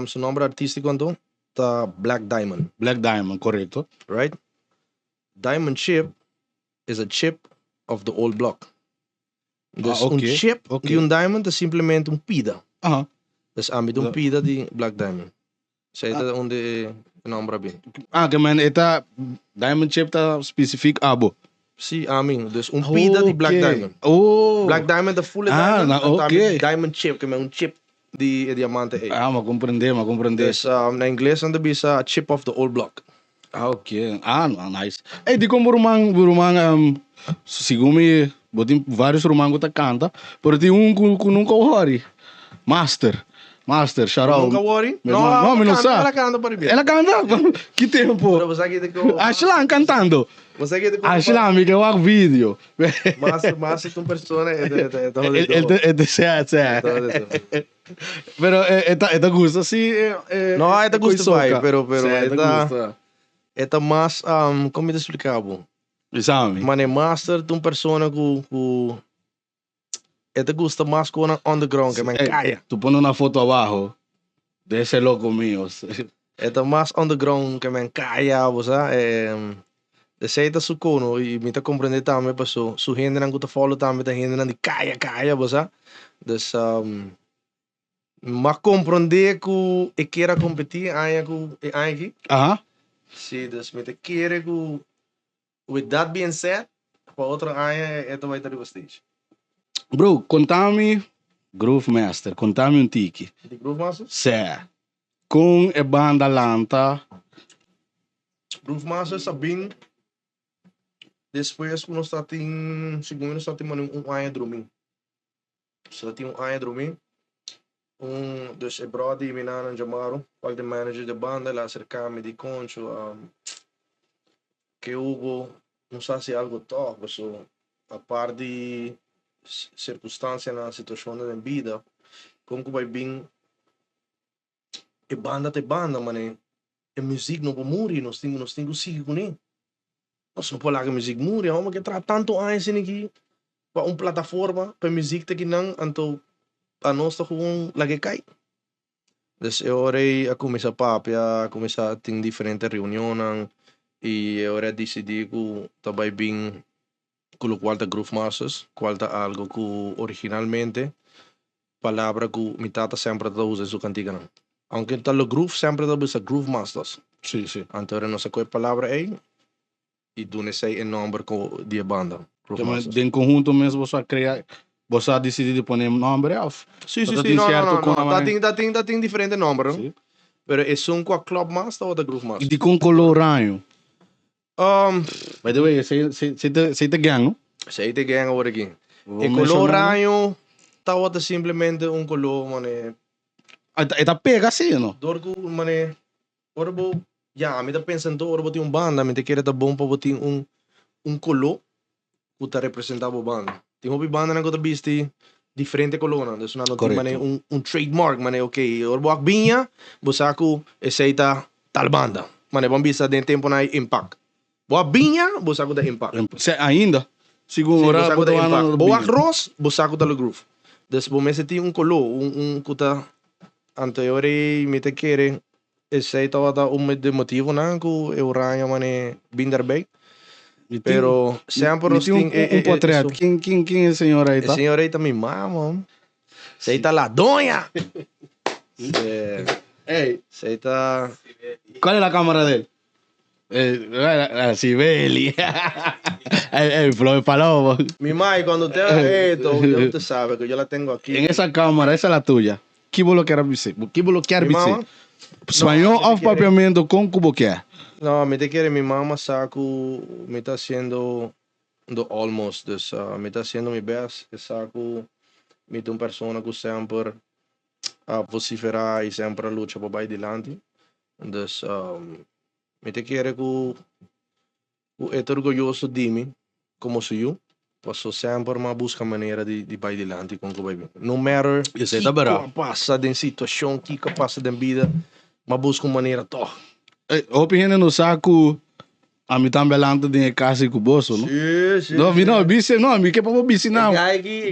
Speaker 2: su nombre artístico então, tá Black Diamond.
Speaker 1: Black Diamond, correto.
Speaker 2: Right? Diamond Chip is a chip of the old block. Dus chip de diamond é simplesmente pida. Dus de pida de Black Diamond. Sei onde o nome bem.
Speaker 1: Que man, Diamond Chip tá específico abo.
Speaker 2: Sim, dus pida de Black Diamond. Black Diamond, the full diamond. Diamond Chip, que é chip de diamante.
Speaker 1: Mas compreender.
Speaker 2: Dus na inglês anda bisa chip of the old block.
Speaker 1: Ok. Nice. Di como rumang segundo botem vários rumangos que canta, pero tem que nunca ouvi. Master, Charol.
Speaker 2: Nunca worry?
Speaker 1: Não, não sabe.
Speaker 2: Ela canta para mim.
Speaker 1: Ela canta? Que tempo? Ashlan cantando. Ashlan, me deu um vídeo.
Speaker 2: Mas é uma pessoa,
Speaker 1: Pero esta gusta, sí.
Speaker 2: No, esta gusta vai, pero esta mais, como te explicava?
Speaker 1: Sabe?
Speaker 2: Mas master de uma pessoa que esta gusta mais com on the ground, que me caia.
Speaker 1: Tu põe uma foto abaixo desse louco meu.
Speaker 2: Esta mais on the ground, que me caia, você Deseita su cono e me tá compreender também pessoa. Su gente não tá follow também, tá gente não de caia, você. Dus mas compreender que queira competir aqui. Sim, dus me te querer que with that being said, para outra área vai estar no stage.
Speaker 1: Bro, contame Groove Master, contame tique.
Speaker 2: De Groove Master?
Speaker 1: Sim. Com a banda Lanta.
Speaker 2: Groove Master sabem. Depois nós está segundo nós está um ano drumming. Só tem um ano drumming. Dus é brother e menina chamaram, qual de manager da banda lá acercar-me de concho, que Hugo não sei se algo top, so a par de circunstância na situação da vida, como que vai bem e banda, mané, e música não vai morrer, nós temos que seguir com ele. Nós não podemos música morrer, vamos que tratar tanto anos aqui para uma plataforma para música que não, então a nós está com lagi cai. Dus eu a começar a começar a ter diferentes reuniões e eu decidi que também bem com o qual Groove Masters, qual algo que originalmente palavra que me tata sempre usa em sua cantiga não. Aunque o groove sempre usa Groove Masters.
Speaker 1: Sim.
Speaker 2: Então não sei qual palavra é e do sei o nome de banda.
Speaker 1: Mas em conjunto mesmo você criar. Você decidiu pôr nome off?
Speaker 2: Sim, não. Tem diferente nome, não? Mas é um com a Club Master ou da Groove Master?
Speaker 1: E de com coloranho? By the way, você te gang,
Speaker 2: Sei te gang agora aqui. E coloranho, tá outra simplesmente color, mané.
Speaker 1: Tá pega assim, não?
Speaker 2: Dorgo, mané. Orbo, me tá pensando, orbo tem banda, me te quer tá bom para botar color que tá representava a banda. Tem uma banda na outra vista diferente coluna, dus não tem mané trademark, mané, ok, orbo akbinha, bosaku aceita tal banda, mané, vamos vista de tempo na impact. Boa binha, bosaku da impact.
Speaker 1: Ainda? Segundo hora,
Speaker 2: bosaku da impact. Boa cross, bosaku da groove. Dus bom esse tem color, kuta anterior me te quere, aceita wata de motivo não que eu ranho mané binder bem. Pero sempre nos tem
Speaker 1: portrait. Quem é a senhora aí?
Speaker 2: A senhora aí também, mamo. Você aí tá lá, donha!
Speaker 1: Ey,
Speaker 2: Aceita.
Speaker 1: ¿cuál es la cámara de él? La Sibeli. Flow de Palomo.
Speaker 2: Mi mai, cuando usted haga esto, ya usted sabe que yo la tengo aquí.
Speaker 1: En esa cámara, esa es la tuya. ¿Qué bloquear bici? ¿Qué bloquear
Speaker 2: Mi
Speaker 1: bici?
Speaker 2: mamá?
Speaker 1: Sonhou
Speaker 2: No,
Speaker 1: off papiamento com cuboquer.
Speaker 2: No, me te quiere mi mamá saco, me está haciendo do almost, dus me está haciendo mi best, que saco, me te uma persona que sempre vociferar e sempre luta para vai adiante. Dus me te quiere que é orgulhoso de mim, como sou eu. Posso sempre mas busca maneira de vai adiante com o que vai vir. No matter
Speaker 1: Isso aí tá bravo.
Speaker 2: que passa de situação, que passa de vida, mas busca uma maneira toch.
Speaker 1: Opinião no saco. A mim também lá antes de casa com o bolso, não?
Speaker 2: Sim.
Speaker 1: Não, não, bici não, me que para bici não.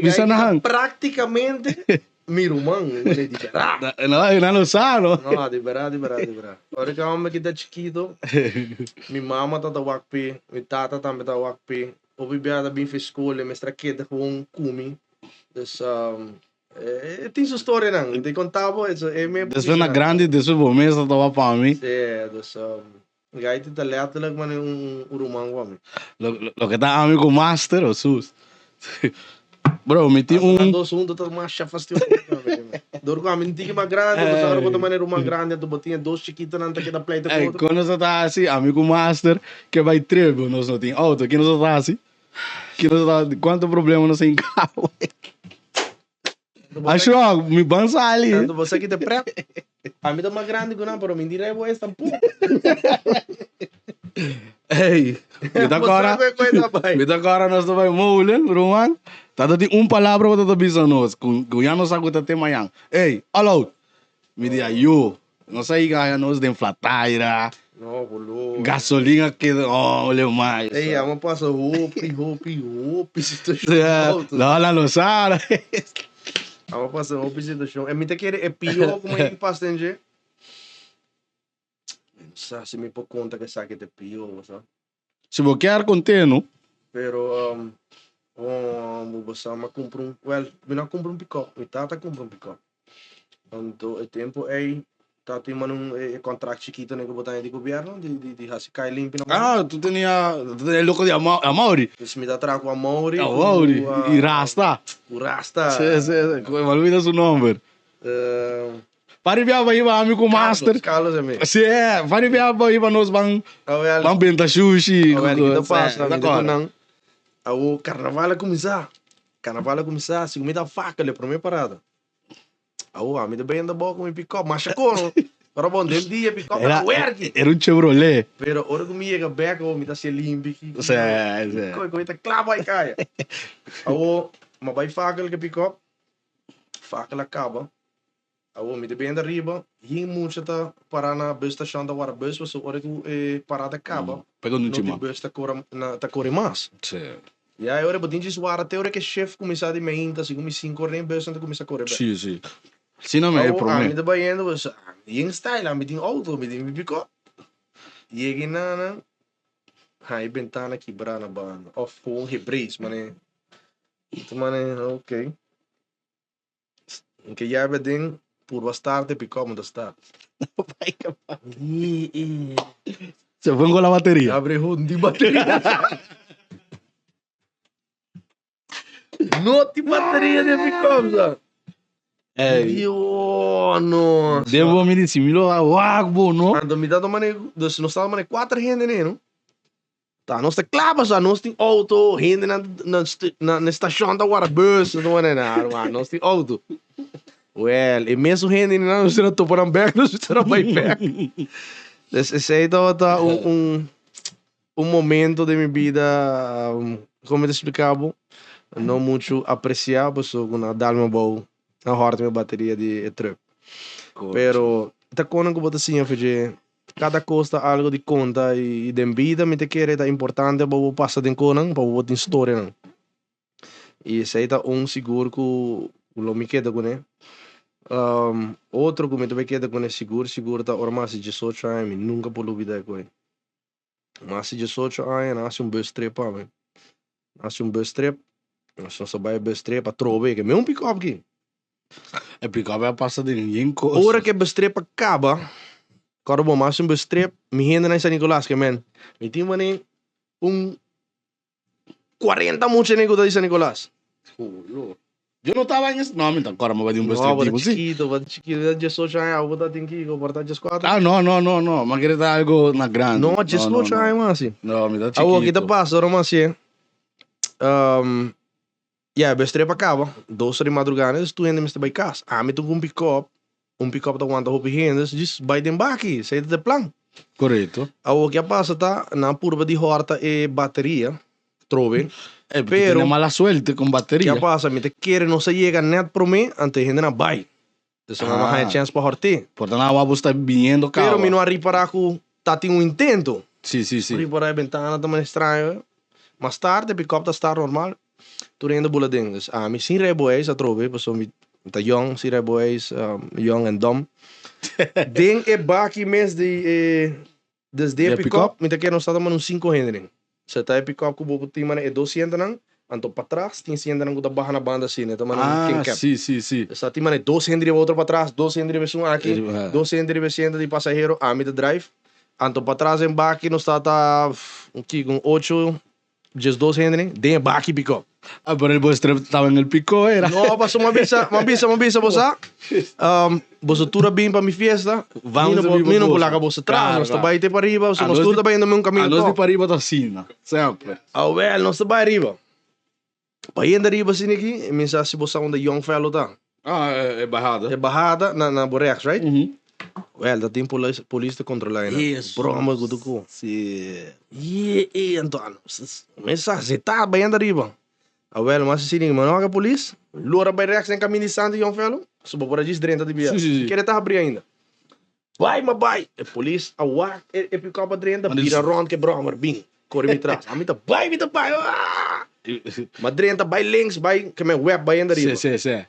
Speaker 1: Bici não.
Speaker 2: Praticamente mi rumang, ele liberar.
Speaker 1: Não sabe, não?
Speaker 2: No, liberar. Agora que a homem que tá chiquito, mi mama tá da wakpi, mi tata também tá wakpi. O bebê bem fez escola, mas traqueta com cumi. Dus tem sua história não, de contava, é meio.
Speaker 1: Después na grande, después vou mesmo estava para mim.
Speaker 2: Sim, dus Gai tá letterlijk maar rumang wami.
Speaker 1: Lo que tá amigo master, o sus. Bro, me tem
Speaker 2: Dos tá mais chafastio. Dorgo a mim tinha mais grande, mas agora botar maneira uma grande, tu botinha dos chiquitos não tá que da pleita com outro.
Speaker 1: Quando você tá assim, amigo master, que vai trevo, nós não tem auto, que nós tá assim. Que nós tá, quanto problema nós tem carro. Acho que me bansa ali.
Speaker 2: Tanto você que te pré. A mim tá mais grande que não, pero me direi vou esta pouco.
Speaker 1: Ei, me dá agora nós vai molen, Roman. Tá dando palavra para tu bisa nós, com já nós aguenta tema yang. Ei, alô. Me dia eu, nós aí ganha nós de inflataira.
Speaker 2: No, boludo.
Speaker 1: Gasolina que olha mais.
Speaker 2: Ei, a uma passa roupa,
Speaker 1: situação. Lá não sabe.
Speaker 2: A uma passa roupa, situação. É muito que é pior como é que passa em dia. Se me por conta que sabe que é pior, sabe?
Speaker 1: Se você quer contínuo.
Speaker 2: Pero você me compra eu não compro pick-up, meu tata compra pick-up. Então, o tempo é tá tem contrato chiquito né que botar de governo de rascar limpo na
Speaker 1: tu tinha louco de Amauri.
Speaker 2: Esse me dá trago a Mauri.
Speaker 1: E Rasta.
Speaker 2: O Rasta.
Speaker 1: Sim, me olvida seu nome. Para ver aí vai amigo master.
Speaker 2: Carlos é meu.
Speaker 1: Sim, para ver aí vai nós vamos benta sushi.
Speaker 2: Que passa, não. O carnaval começar. Se me dá faca, ele primeira parada. Me dá bem da boca com o pick-up, mas chacou. Para bom, del dia pick-up
Speaker 1: era Chevrolet.
Speaker 2: Pero hora que me chega back, me dá se limpo.
Speaker 1: Sim.
Speaker 2: Coisa clava aí caia. Mas vai faca que pick-up. Faca la acaba. Me dá bem da riba. E muito tá parar na bus station da hora bus, mas hora que parada acaba.
Speaker 1: Pegou no time.
Speaker 2: No bus tá corre mais.
Speaker 1: Sim.
Speaker 2: E aí, agora, botinho de suar até a hora que o chefe começar a mentar, se começar a correr em bus, então começa a correr bem.
Speaker 1: Sim. Se não é problema.
Speaker 2: Me dá banhando, e em style, me tem auto, me tem pico. E aí, não. Aí, ventana quebrar na banda. Of, com reprise, mané. Então, mané, ok. Que já tem por bastante pico, mas está.
Speaker 1: Se foi com a bateria.
Speaker 2: Abre um de bateria. Não tem bateria de pick-up, nossa.
Speaker 1: Devo me dizer, me lo hago, não?
Speaker 2: Ando me dando mané, nós estamos mané 4 gente, né, não? Tá, nós tá clava já, nós tem auto, gente na estação da Guarabus, não é nada, nós tem auto. Well, e mesmo gente nós não tô para back, nós estamos bem back. Esse aí tá momento de minha vida, como eu te explicava. Não muito apreciado, só com a dar uma boa na horta minha bateria de truck. Pero tá quando que botar assim, fazer cada coisa algo de conta e de vida, me te quer é importante para o passar de conan, para o botar história não. E isso aí tá seguro que o me queda com né. Outro que me te queda com é seguro tá ormar se 18 anos, nunca por dúvida com ele. Mas se 18 anos nasce bus trip para mim. Nasce bus trip. Nós só vai bus trip para trove que é um pick-up aqui.
Speaker 1: É pick-up é passa de ninguém coisa.
Speaker 2: Hora que bestrep acaba, quando bom mais bestrep, me rende na San Nicolás, que man, me tinha mani 40 mucho nego de San Nicolás.
Speaker 1: Yo no estaba en ese. No, então, agora me vai de um
Speaker 2: No,
Speaker 1: restritivo,
Speaker 2: bota
Speaker 1: sim.
Speaker 2: chiquito, bota chiquito, de 18 anos, bota tem que cortar 4.
Speaker 1: Ah, no. Mas queria dar algo na grande.
Speaker 2: No, 18 anos, mas assim.
Speaker 1: No, me dá
Speaker 2: Ah, o que tá
Speaker 1: chiquito.
Speaker 2: passando, mas assim. Bestrep acaba, 2 de madrugada, tu ainda me está em casa. Me tu um pick-up da aguanta roupa e diz, vai de embarque, sai de plan.
Speaker 1: Correto.
Speaker 2: O que passa tá na curva de horta e bateria, trove.
Speaker 1: Pero
Speaker 2: Pero-
Speaker 1: tiene mala suerte con batería.
Speaker 2: Que passa, me te quer não se chega net pro mim, antes ainda na vai. Então não há chance para horte.
Speaker 1: Portanto, a vamos estar vindo cá.
Speaker 2: Pero me não reparar que tá tem intento.
Speaker 1: Sí.
Speaker 2: Reparar a ventana também estranho. Mais tarde, pick-up tá estar normal. Tu ainda boladinhos. Me sim reboês a trove, pessoal me tá young, sim reboês, young and dumb. Den e baki mes de desde pick-up, me te quer não está tomando 500. Você tá pick-up com o bobo tem mano 200 não. Anto para trás, tem 100 não da barra na banda assim, né? Tomando king cap.
Speaker 1: Sí.
Speaker 2: Essa tem mano 200 de outro para trás, 200 de versão aqui, 200 de versão de passageiro, me de drive. Anto para trás em baki não está aqui com 8 just 200, de baki pick-up.
Speaker 1: Pero el vuestro estaba en el pico, era.
Speaker 2: No, passou uma bisa, você. Você tura bem para minha festa.
Speaker 1: Vamos a
Speaker 2: Mino
Speaker 1: vivo
Speaker 2: por
Speaker 1: vos.
Speaker 2: lá que você traz,
Speaker 1: Claro,
Speaker 2: nós
Speaker 1: claro.
Speaker 2: vai ter para arriba, você
Speaker 1: A
Speaker 2: nós
Speaker 1: nós
Speaker 2: tudo
Speaker 1: de-
Speaker 2: vai indo no mesmo
Speaker 1: A
Speaker 2: caminho.
Speaker 1: nós de para arriba da cima. Sempre.
Speaker 2: Well, nós vai arriba. Vai indo arriba assim aqui, e mensa se você onde young fellow tá.
Speaker 1: É bajada.
Speaker 2: É barrada na Borex, right?
Speaker 1: Uhum.
Speaker 2: Well, da tem polícia controlar, né?
Speaker 1: Isso.
Speaker 2: Broma do cu.
Speaker 1: Sí.
Speaker 2: Então, mensa se tá vai indo arriba. Well, mas assim, mano, a polícia, Lora Borex em caminho de Santo young fellow, subo por aí dentro de via.
Speaker 1: Sim.
Speaker 2: Quer tá abrir ainda. Vai, mas vai. A polícia, a walk, e pick up a drenta,
Speaker 1: Mas
Speaker 2: vira
Speaker 1: isso-
Speaker 2: rond que broma, bing. Corre me trás. A mim tá, vai. Mas drenta, vai links, vai, que me web, vai ainda arriba.
Speaker 1: Sí.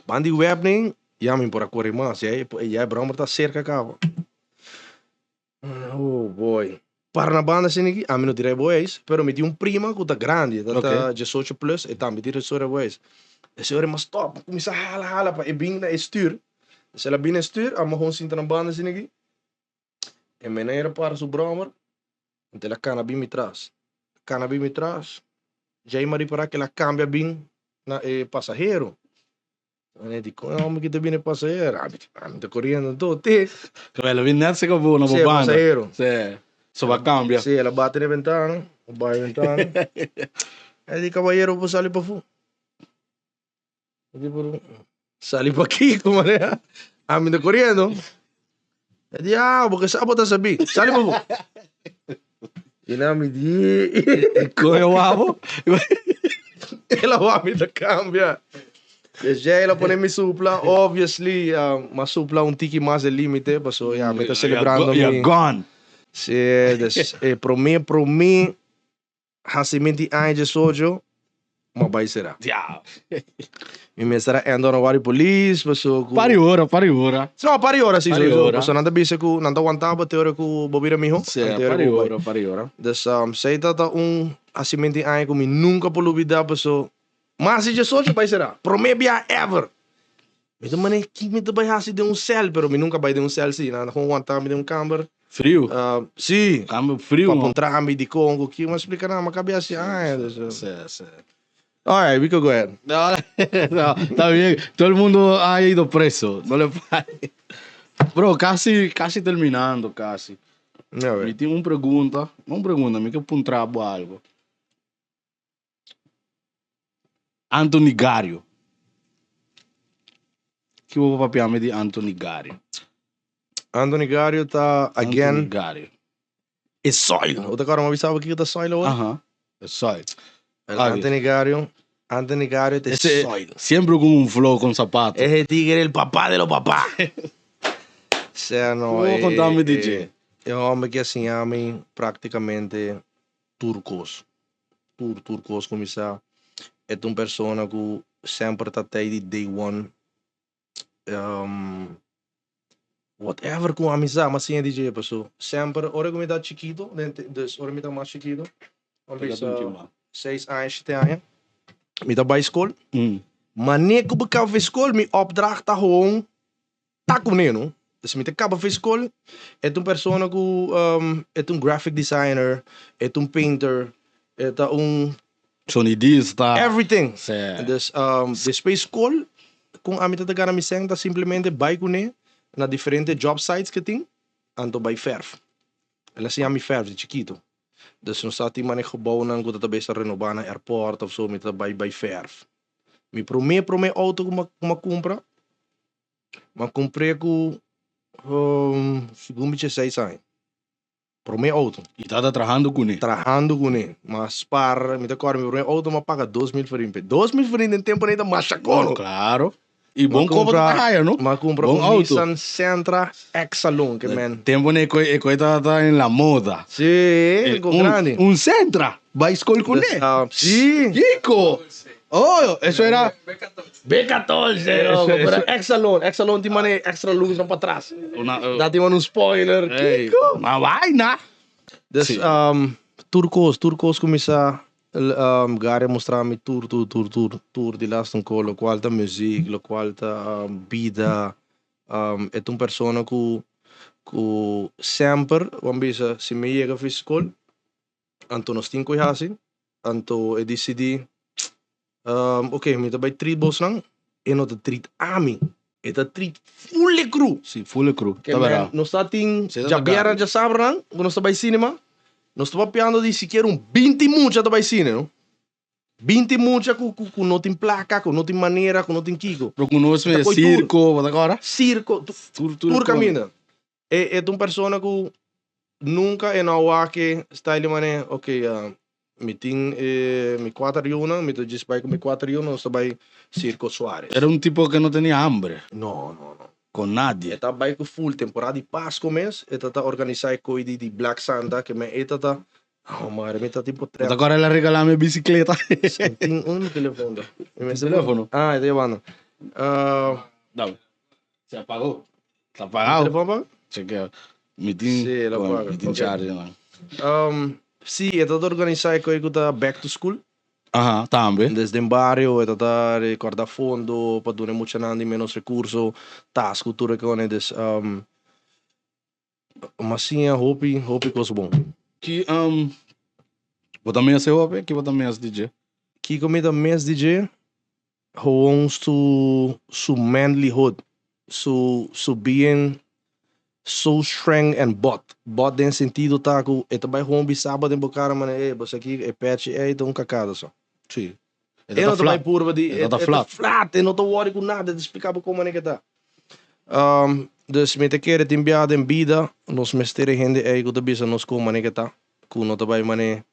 Speaker 2: Bandi web nem, já me por correr mais, já broma tá cerca cá. Oh boy. Para na banda assim aqui, a mim não tirei boys, pero me tinha prima que tá grande, tá 18 plus, e tá me tirei só boys. Esse hora mas top, começa a hala para e bing na stuur. Se ela bem stuur, a mahon sinta na banda assim aqui. E meneer para su broma, então ela cana bem me traz. Cana bem me traz. Já ia para que ela cambia bem na passageiro. Eu digo, como que te viene passageiro? Tá correndo todo, te.
Speaker 1: Que lo viene a hacer como una
Speaker 2: Sí,
Speaker 1: bobanda.
Speaker 2: passageiro.
Speaker 1: Sí. Eso va a cambiar.
Speaker 2: Sí, ela bate na ventana, vai na ventana. Aí diz, caballero, vou sair para fora. Eu digo, sair para aqui, como é? A mim tá correndo. Eu digo, porque sabe botar sabi. Sair para fora. E na me diz,
Speaker 1: Coge o abo.
Speaker 2: ela vai me dar cambia. Já ela põe me supla, obviously, mas supla tiki mais de limite, porque já me tá celebrando.
Speaker 1: You're gone.
Speaker 2: Sí, pro mim, hassimenti anos sojo, mas vai será.
Speaker 1: Diablo.
Speaker 2: Mi mestra andando vari police, pessoa ku.
Speaker 1: Pari ora.
Speaker 2: No, pari ora sim,
Speaker 1: Pari
Speaker 2: so.
Speaker 1: ora.
Speaker 2: Pessoa nanda bisa ku, nanda aguantava teoria ku bobira miho.
Speaker 1: Sí, pari ora.
Speaker 2: Dus sei tata hassimenti anos ku mi nunca por olvidar pessoa. Mas se sojo vai será. Pro me bia ever. Me to mane que me to vai hasi de cell, pero mi nunca vai de cell sim, nanda com aguantava me de câmera.
Speaker 1: Frio.
Speaker 2: Sim.
Speaker 1: Cambio frio.
Speaker 2: Para encontrar-me de Congo, que mas explica não, mas cabe assim,
Speaker 1: Sí.
Speaker 2: Alright, we could go ahead.
Speaker 1: No, está bien. Todo el mundo ha ido preso. No le pare. Bro, casi terminando, casi.
Speaker 2: Yeah,
Speaker 1: Me tengo una pregunta. Me que un trapo algo. Anthony Gario. Que vou papiar-me de Anthony Gario.
Speaker 2: Anthony Gario tá,
Speaker 1: Anthony
Speaker 2: again,
Speaker 1: Gario.
Speaker 2: é soil. Outra cara, mas sabe o que tá soil hoje?
Speaker 1: Ajá. Soy.
Speaker 2: Anthony Gario é
Speaker 1: Ese,
Speaker 2: soil.
Speaker 1: siempre con un flow con zapatos.
Speaker 2: Ese tigre el papá de los papás. Sea, no,
Speaker 1: Vou contar-me, DJ.
Speaker 2: É um homem que assim, homem praticamente turcos. Turcos, como isso é uma pessoa que sempre está de day one. Whatever com amizade, mas sim é DJ, pessoal. Sempre, hora que me dá chiquito, dus hora me dá mais chiquito. Uma vez, 6 anos, 7 anos. Me dá para a escola. Wanneer ik bekab van school, mijn opdracht is gewoon takuneno. Dus met de kaba van school, het een persoon het een graphic designer, het een painter, het een
Speaker 1: Sonidista.
Speaker 2: everything.
Speaker 1: Sim.
Speaker 2: Dus de school, kung amit at agara miseng ta simplemente bay ko na diferente job sites que tem, anto bay verf. Ela se chama verf de chiquito. Dus no staat die man in gebouw na guta tabi sa renovar na airport of so mit bay verf. Mi prome auto ko makumpra. Makumpre ko segundo 6 anos. Prome auto.
Speaker 1: E tá trabajando com ele.
Speaker 2: Trabajando com ele. Mas para, me decora, meu prome auto me paga 2.000 forinhos. 2.000 forinhos em tempo ainda machacono.
Speaker 1: Claro. E bom como tá raia, não?
Speaker 2: Mas compra
Speaker 1: Bom
Speaker 2: um
Speaker 1: auto.
Speaker 2: Nissan Sentra Exalon, que man.
Speaker 1: Tempo né coisa tá em la moda.
Speaker 2: Sim, grande.
Speaker 1: Sentra. Vai escolher com ele.
Speaker 2: Sim.
Speaker 1: Kiko. Oh, isso era
Speaker 2: B14, pero Exalon tem mané extra luz para trás. Dá tem um spoiler. Kiko.
Speaker 1: Uma vaina.
Speaker 2: Dus turcos começa Gare mostrar-me tour de lá com lo qual tá música, lo qual tá vida, é uma pessoa que sempre, vamos dizer, se me chega a escola, anto nós temos que fazer, anto eu decidi, ok, me vai treat bos lang, e não te treat a mim, e te treat full cru.
Speaker 1: Sim, full cru.
Speaker 2: Tá vendo? Nós tá tem já biara já sabe lang, quando nós tá vai cinema. Nós estamos piando de sequer 20 mucha da cine, não? 20 mucha com não tem placa, com não tem maneira, com não tem kiko.
Speaker 1: Procuramos ver circo, agora?
Speaker 2: Circo, tour caminha. É uma pessoa que nunca é na hora que está ali, mané, ok, me tem me 4 anos, me tô dizendo que me 4 anos, nós vai Circo Soares.
Speaker 1: Era um tipo que não tinha hambre.
Speaker 2: Não.
Speaker 1: Com nadie.
Speaker 2: Eta bij full temporada de Páscoa mês, eta tá organizar coisa de Black Santa que me eta tá, maar me tá tipo trap.
Speaker 1: Agora ela regalou minha bicicleta.
Speaker 2: Tem telefone.
Speaker 1: Telefono?
Speaker 2: Ah, é de
Speaker 1: Não. Se apagou? Tá apagado?
Speaker 2: Telefone?
Speaker 1: Chequeia. Me tem.
Speaker 2: Sim, ela apaga.
Speaker 1: Me tem charge lá.
Speaker 2: Sim, eta tá organizar coisa da back to school.
Speaker 1: Aham, também.
Speaker 2: Desde o barrio, eta tá recordar fundo, para donar muito nada menos recurso, tá a cultura que é des mas sim, hope coisa bom.
Speaker 1: Que você também é seu hope, que você também é DJ.
Speaker 2: Que comida mais DJ, gewoon su manlyhood, su being so strong and bot den sentido tá que é também gewoon bisaba de bocar mané, você aqui é patch é então cacada só.
Speaker 1: Sim.
Speaker 2: É não também purva de
Speaker 1: é
Speaker 2: flat, não tô worry com nada de explicar como é que tá. Dus met de keren te enviado en vida, nos mestere gente é que bisa nos como é que tá, que não também mané,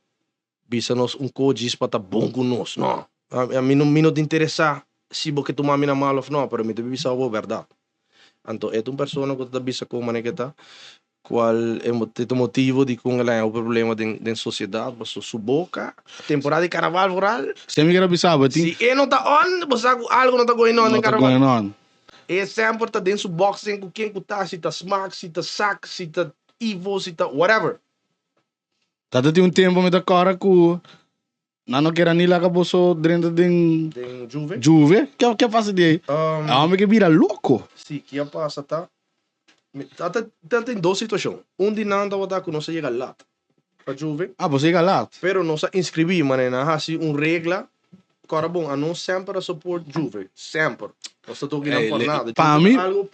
Speaker 2: bisa nos código para tá bom com nós, não. A mim não te interessa se porque tu mami na mal ou não, pero me te bisa a verdade. Então é uma pessoa que tá bisa como é que tá, qual é o motivo de com ela é o problema da sociedade, você su boca, temporada de carnaval rural.
Speaker 1: Você me quer avisar,
Speaker 2: Se não tá on, você algo não tá going on em carnaval. É sempre tá dentro do boxing com quem tá, se tá smack, se tá sac, se tá Evo, se tá whatever.
Speaker 1: Tá tem tempo me da cara que não quero nem lá que você dentro de Juve, que faz de aí? A homem que vira louco.
Speaker 2: Sim, que passa tá. Tem duas situações. De nada vai que não se chega lá para Juve.
Speaker 1: Ah, você chega lá.
Speaker 2: Pero não se inscrever, mané, assim regra. Cara bom, a não sempre support Juve, sempre. Você tá aqui não por nada.
Speaker 1: Para mim,
Speaker 2: algo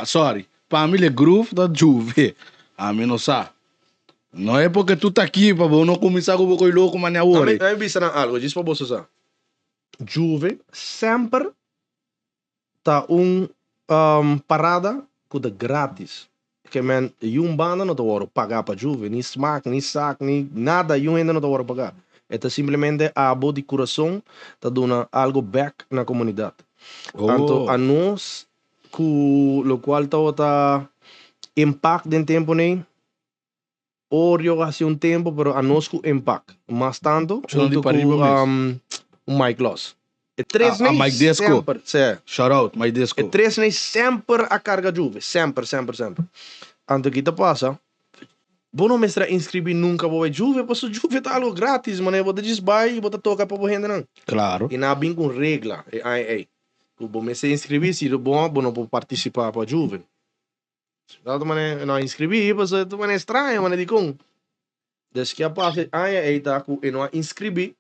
Speaker 1: sorry. Para mim é groove da Juve. A mim não sabe. Não é porque tu tá aqui para não começar com o bocoi louco, mas não é hora.
Speaker 2: Eu vi algo, diz para você sabe. Juve sempre tá parada com de grátis. Que man, banda não tá hora pagar para Juve, nem smack, nem sac, nem nada, ainda não tá hora pagar. É simplesmente a boa de coração tá dando algo back na comunidade. Então, a nós, o qual tá impacto de tempo nem, Oreo hace tempo, pero a nós com impact. Mas tanto, junto com Mike Loss. E três nem
Speaker 1: Mike Desco.
Speaker 2: Sempre,
Speaker 1: shout out, Mike Desco.
Speaker 2: E três nem sempre a carga Juve, sempre. Anto que te passa, Vou não mestra inscrever nunca para Juve, porque o Juve tá algo grátis, mano. Você diz vai e você toca para a gente, não.
Speaker 1: Claro.
Speaker 2: E não vem com regra. O bom me se inscrever, se o bom não pode participar para Juve. Então, mano, não inscrever, mas é uma estranha, mano, de como. Desde que a parte, tá com e não inscrever,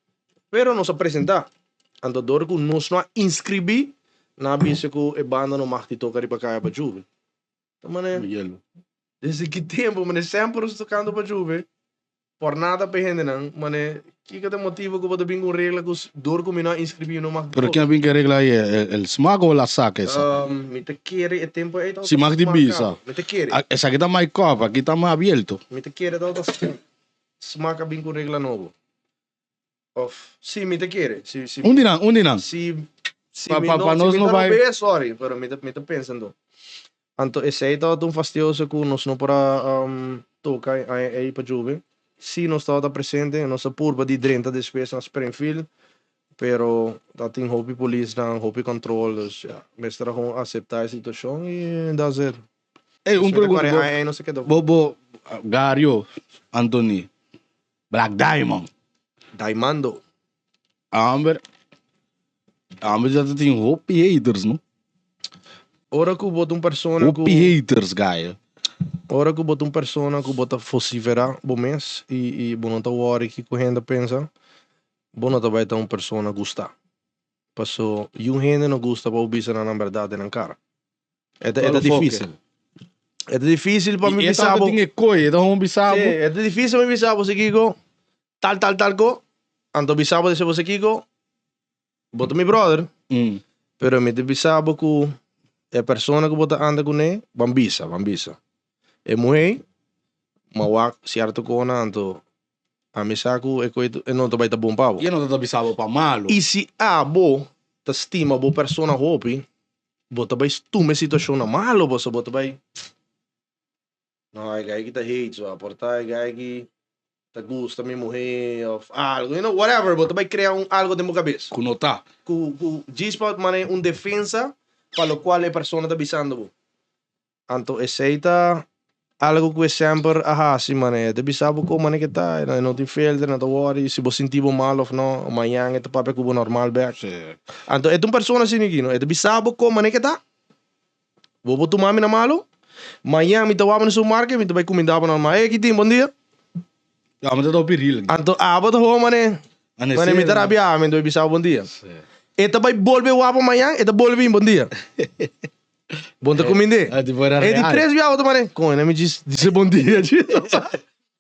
Speaker 2: pero não se apresentar. Então, dor que nós não inscrever, na vez que a banda não marca de tocar para cá para Juve. Então, mano, desde que tempo, mano, sempre tocando para Juve. Por nada para gente, não, mano, que é o motivo que você vem com regra que dor que não inscrever não marca.
Speaker 1: Pero quem vem que regla aí el smack ou la saca essa?
Speaker 2: Me te quiere el tiempo aí.
Speaker 1: Si marca de bisa.
Speaker 2: Me te quiere.
Speaker 1: Essa aqui tá mais copa, aqui tá mais aberto.
Speaker 2: Me te quiere todo smaca bem com regra novo. Sim, me te quiere.
Speaker 1: Um dinan.
Speaker 2: Se
Speaker 1: Pa nós não vai.
Speaker 2: Sorry, pero me te pensando. Então, esse aí tá tão fastidioso que nós não para tocar aí para Juve. Se nós está presente, nós apurba de 30 despesas na Springfield, pero tá tem hobby polícia, hobby control, já. Mas terá como aceitar a situação e dá zero.
Speaker 1: Pergunta.
Speaker 2: Não sei o que dá.
Speaker 1: Bobo, Gario, Anthony, Black Diamond.
Speaker 2: Daimando.
Speaker 1: Amber já tem hope haters, não?
Speaker 2: Ora que bota persona
Speaker 1: hope haters, guy.
Speaker 2: Ora que bota persona que bota fossivera bom mês e bom tá hora que correndo pensa, bom tá vai ter persona gostar. Passou e gente não gosta para ouvir na verdade na cara. É difícil. É difícil para mim pensar.
Speaker 1: É difícil
Speaker 2: para mim pensar você Kiko. Tal go. Anto bisabo de você Kiko. Bota mi brother. Pero me bisabo que é persona que bota anda com ele, bambisa. É mulher, mas certo coisa, então a mim saco é coisa não vai estar bom para.
Speaker 1: E não tá bisabo para malo.
Speaker 2: E se bo ta estima bo persona hopi, bota vai tu me situação na malo, você bota vai. Não, é gai que tá hate, a porta é gai que tá gosta minha mulher of algo, whatever, bota vai criar algo de minha cabeça.
Speaker 1: Conota.
Speaker 2: Diz para mané defensa para o qual a persona tá bisando. Então esse tá algo que sempre assim, mané, de bisabo como mané que tá, não te filter, não te worry, se você sentir mal ou não, amanhã é papel que normal back. Então é uma pessoa assim aqui, não é de bisabo como mané que tá. Vou botar mami na malo, amanhã me tawaba no supermercado, me vai comida para normal. Que tem bom dia.
Speaker 1: Ah, mas tá piril.
Speaker 2: Então bota ho mané. Mané me terapia, me do bisabo bom dia. Eta vai volver o apa amanhã, eta volver bom dia. Bom dia comida. É de 3 dias outra mané. Com ele me diz bom dia.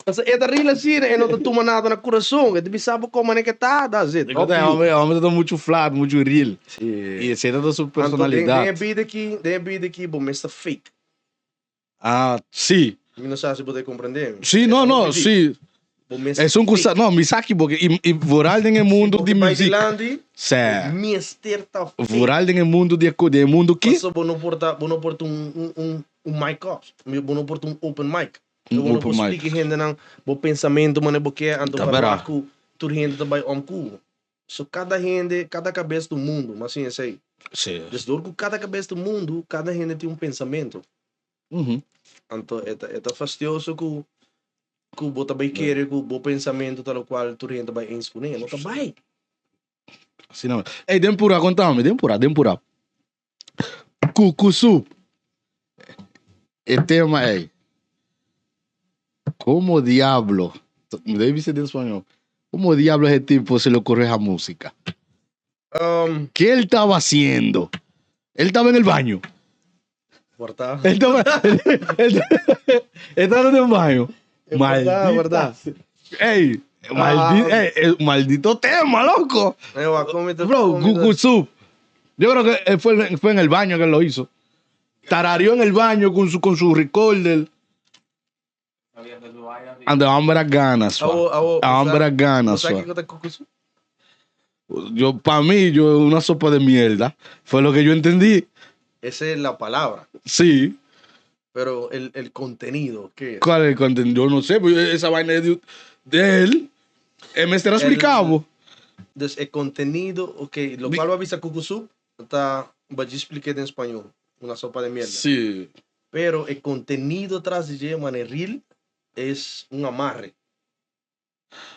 Speaker 2: Essa é da real assim, e não tá tomando nada no coração. É de sabe como é que tá, dá zero.
Speaker 1: Homem tá muito flat, muito real. E esse é da sua personalidade.
Speaker 2: Tem a vida aqui, bom, mas tá fake.
Speaker 1: Ah, sim.
Speaker 2: Não sei se pode compreender.
Speaker 1: Sim, não, sim. É só coisa, não, me saque porque e voral tem mundo de música. Sé. Voral tem mundo de mundo que.
Speaker 2: Só bom não porta mic up, bom não porta open mic. Eu não posso explicar gente não, bom pensamento, mano, porque ando para com tur gente também cu. So cada gente, cada cabeça do mundo, mas assim é aí.
Speaker 1: Sim.
Speaker 2: Desde que cada cabeça do mundo, cada gente tem pensamento. Então é fastidioso que o bota vai querer que o bom pensamento tal qual tu gente vai exponer, não tá bem.
Speaker 1: Assim não. Ei, dempura, contame, dempura. Cucusu. O tema é como diablo, deve ser de espanhol. Como diablo ese tipo se le ocurre esa música? ¿Qué él estaba haciendo? Él estaba en el baño. Él estaba en el baño.
Speaker 2: Verdad.
Speaker 1: Ey, maldito tema, loco. Bro, Cucuzu. Yo creo que fue en el baño que lo hizo. Tarareó en el baño con su recorder. And the hambre ganas. Hambre ganas. Para mí, una sopa de mierda. Fue lo que yo entendí.
Speaker 2: Esa es la palabra.
Speaker 1: Sí.
Speaker 2: Pero el contenido, ¿qué es?
Speaker 1: ¿Cuál es el contenido? Yo no sé, pues esa vaina es de él. Él me estará explicando.
Speaker 2: Entonces, el contenido, ok, lo cual va a avisar Cucuzú, va a explicar en español. Una sopa de mierda.
Speaker 1: Sí.
Speaker 2: Pero el contenido atrás de ella, man, es real. es un amarre.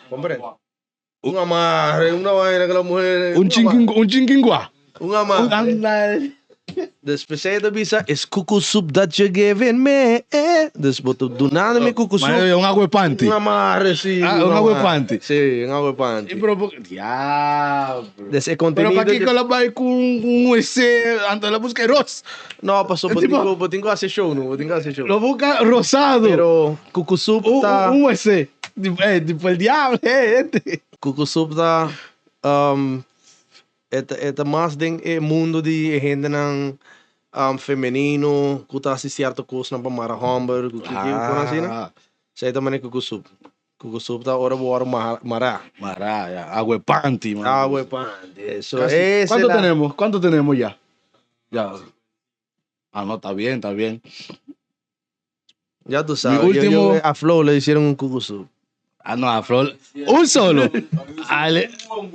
Speaker 2: ¿Comprende? Un amarre, una vaina que la mujer...
Speaker 1: Un chinquingua.
Speaker 2: Un amarre. Después de bisa is kukusoup that you're giving me. Dus do nada me kukusoup.
Speaker 1: Mas un agua de panty.
Speaker 2: Un amarre, sí.
Speaker 1: Ah, un agua de panty.
Speaker 2: Sí, un agua de panty.
Speaker 1: Diablo.
Speaker 2: Des
Speaker 1: Pero
Speaker 2: contenido
Speaker 1: para qué que la vai com ese antes la busca rosa.
Speaker 2: No, pasó, botingo hace show, no, botingo hace show.
Speaker 1: Lo busca rosado.
Speaker 2: Pero kukusoup tá...
Speaker 1: Un ese. Tipo el diablo, este.
Speaker 2: Kukusoup tá... Esta mais ding mundo de gente ng feminino, que tá certa coisa na para hamburger, que assim, né? Sei também kukusoup. Kukusoup tá hora mará.
Speaker 1: Mará, ya. Agua de panty, man.
Speaker 2: Agua de panty. Eso
Speaker 1: es. ¿Cuánto tenemos ya? Ya. Ah, no, está bien, está bien.
Speaker 2: Ya tú sabes.
Speaker 1: Mi último...
Speaker 2: A Flow le hicieron un kukusoup.
Speaker 1: Ah, no, a Flor. Un solo. Ale. Un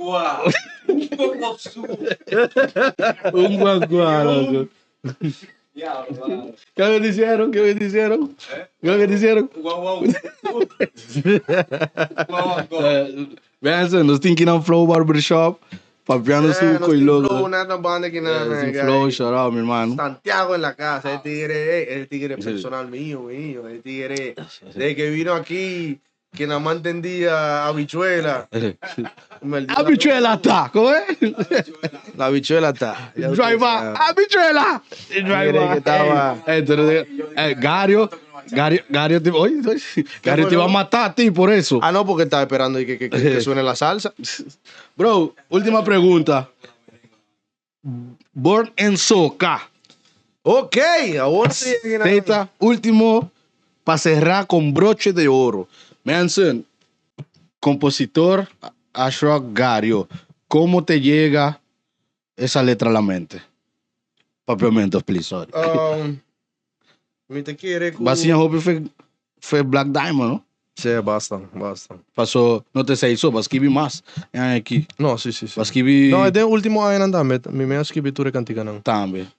Speaker 1: guaguá, loco. ¿Qué me hicieron? ¿Qué me hicieron? ¿Qué me hicieron? Vean, nos thinking of Flow Barbershop. Papiano suco y loco.
Speaker 2: Una banda que nada.
Speaker 1: Flow, shout out, mi hermano.
Speaker 2: Santiago en la casa, el tigre personal mío, el tigre de que vino aquí, que nada más entendía habichuela.
Speaker 1: Habichuela está, ¿cómo es?
Speaker 2: La habichuela está.
Speaker 1: Drive habichuela. Gario te va a matar a ti por eso.
Speaker 2: Ah, no, porque estaba esperando que suene la salsa.
Speaker 1: Bro, última pregunta. Born en Soca.
Speaker 2: Ok, ahora sí.
Speaker 1: Teta, último, para cerrar con broche de oro. Manson, compositor Ashraf Gario, ¿cómo te llega esa letra a la mente? Papiamentos, please, sorry.
Speaker 2: Me te quiere.
Speaker 1: Basinha Hope fue Black Diamond, ¿no?
Speaker 2: Sí, basta.
Speaker 1: Pasó, no te se hizo, vas a escribir más aquí.
Speaker 2: No, sí.
Speaker 1: Vas a escribir...
Speaker 2: No, es el último año andando, me ha escrito tu cantica, ¿no?
Speaker 1: También.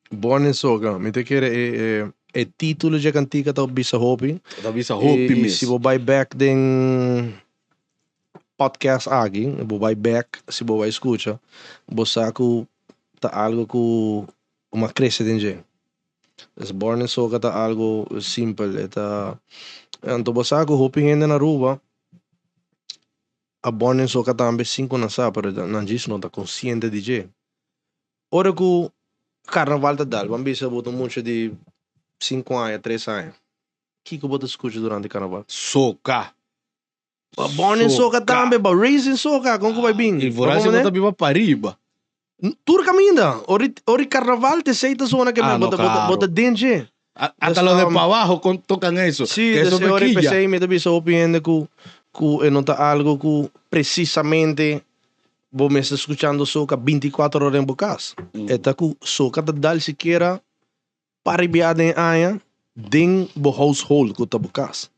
Speaker 2: Born in Soca, me te quiere... el título de cantica tá Bisa Hopi.
Speaker 1: Tá Bisa Hopi mesmo.
Speaker 2: Se vou vai back den podcast aqui, vou vai back, se vou vai escuta, vou saco tá algo com uma cresce de es Born in Soca tá algo simple, tá então vou saco Hopi ainda na rua. A Born in Soca também 5 na sa, pero não diz não tá consciente de je. Ora que carnaval tá dal, vamos ver se botam muito de 5 anos, 3 anos. O que você escuta durante o carnaval?
Speaker 1: Soca.
Speaker 2: Born in Soca também, Raising Soca, como que vai bem?
Speaker 1: E por aí você bota viva pariba.
Speaker 2: Tudo caminha. Ori carnaval te seita zona que bota dentro.
Speaker 1: Hasta los de para abajo tocan eso.
Speaker 2: Sí,
Speaker 1: que eso
Speaker 2: desde ahora empecé y me debí opiniendo que nota algo que precisamente vos me estás escuchando Soca 24 horas en bocas. Esta que Soca te da siquiera para enviar en año den bo household que te bocas.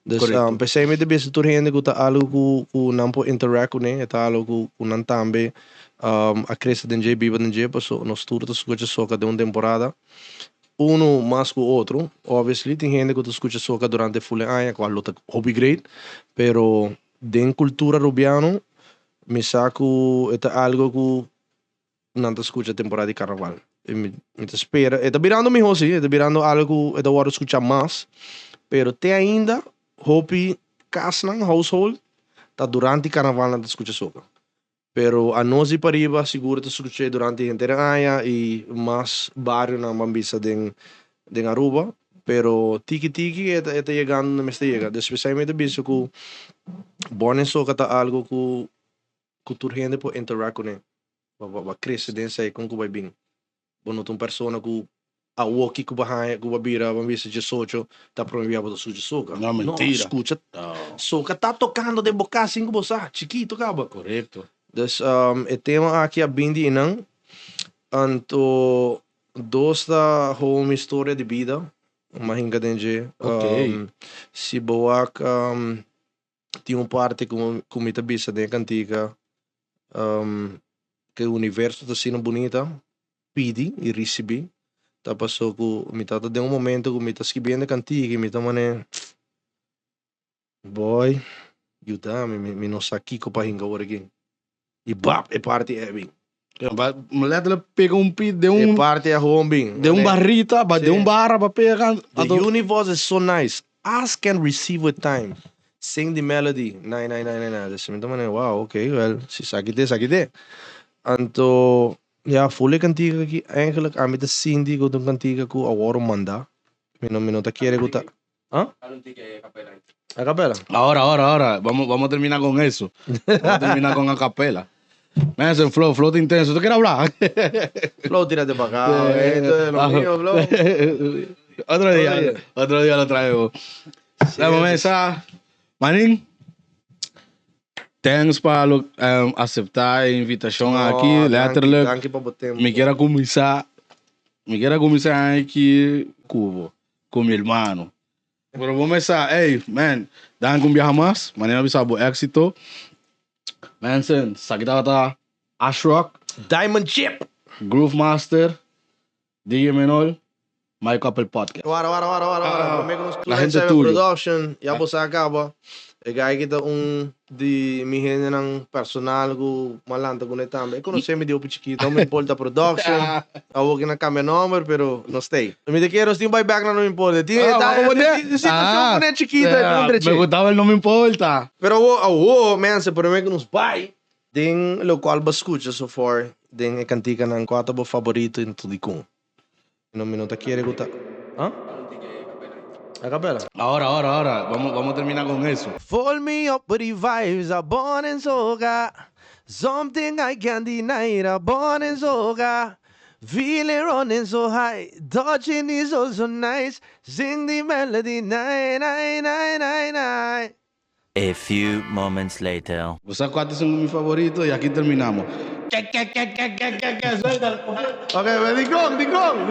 Speaker 2: Dus empecé me debí estar gente que algo que não pode interact com ele, é algo que não também a crescer de dia, viva de dia, passou nós tudo escuta Soca de uma temporada. Uno más que otro. Obviously, tem gente que escucha soca durante full año, cual lo hobby great, pero de cultura rubiano, me saco algo que não escucha temporada de carnaval. Me espera, está virando mi hosi, está virando algo que eu escuchar mais, pero te ainda hobby casa household, tá durante carnaval não escucha soca. Pero a nós e para arriba, seguro te escutei durante a inteira año e mais barrio na Bambisa de Aruba. Pero tiki está chegando, não me está chegando. Especialmente bicho que Born in Soca tá algo que tu gente pode interagir com ele. Vai crescer dentro aí com que vai bem. Quando uma pessoa que a walkie que vai vira Bambisa de socio tá proibido de escutar soca.
Speaker 1: Não, mentira.
Speaker 2: Não escuta. Soca tá tocando de boca assim que você, chiquito, acaba.
Speaker 1: Correto.
Speaker 2: Dus het thema aqui é bem de inang. Anto dos da home história de vida. Uma hinga denge. Se boak tinha parte com muita bisa de cantiga. Que o universo está sendo bonita. Pedi e recebi. tá passou com me tá de um momento que me tá escrevendo cantiga, me tá mané. Boy, you damn me não aqui com para hinga agora aqui. E bap, é parte é bem.
Speaker 1: Letterlijk pega pit, de
Speaker 2: É parte é home bem.
Speaker 1: de barrita, de barra para pegar.
Speaker 2: The universe is so nice. As can receive with time. Sing the melody. Nee. Dus me mané, wow, okay, well, si sakite. Anto, ja, volle cantiga aqui, eigenlijk, aan met de Cindy, go doen cantiga ku aworo manda. Mino ta quiere guta. ¿Ah? A capela.
Speaker 1: Ahora. Vamos a terminar con eso. Vamos a terminar con a capela. Manson, flow te intenso. ¿Tú quieres hablar?
Speaker 2: Flow, tírate para acá. Esto es lo mío, Flow.
Speaker 1: Otro día lo traemos. La mesa, manín. Thanks para aceptar a invitación aquí. Letterlijk.
Speaker 2: Danke para o tempo.
Speaker 1: Me quiero começar aqui com meu irmão. Pero vamos começar. Hey, man, dan com viajar mais. Mañana avisamos éxito. Manson, aqui tá Ashrock,
Speaker 2: Diamond Chip.
Speaker 1: Groove Master, DJ Menor, My Couple Podcast.
Speaker 2: Wara.
Speaker 1: La gente tuyo.
Speaker 2: Production. Ya você acaba. Kaya kita di mihin ng personal ko malanta ko na também. Conhece me deu chiquito, não me importa production. Awo que na cambia number pero no stay. Me te quiero steam by back na não me importa. Situação com chiquita,
Speaker 1: me gustaba el no me importa.
Speaker 2: Pero man, se por que nos vai. Den local ba escucha so far, den e cantica ng quatro bo favorito in tudikung. No minuto quiere gusta. ¿Ah? A capela.
Speaker 1: Ahora. Vamos a terminar con eso.
Speaker 2: Fold me up with the vibes are born in soga. Something I can't deny, are born in soga. Feeling running so high, touching is also nice. Sing the melody, night.
Speaker 4: A few moments later.
Speaker 1: Los cuatro son mis favoritos y aquí terminamos.
Speaker 2: Okay, well, di gong.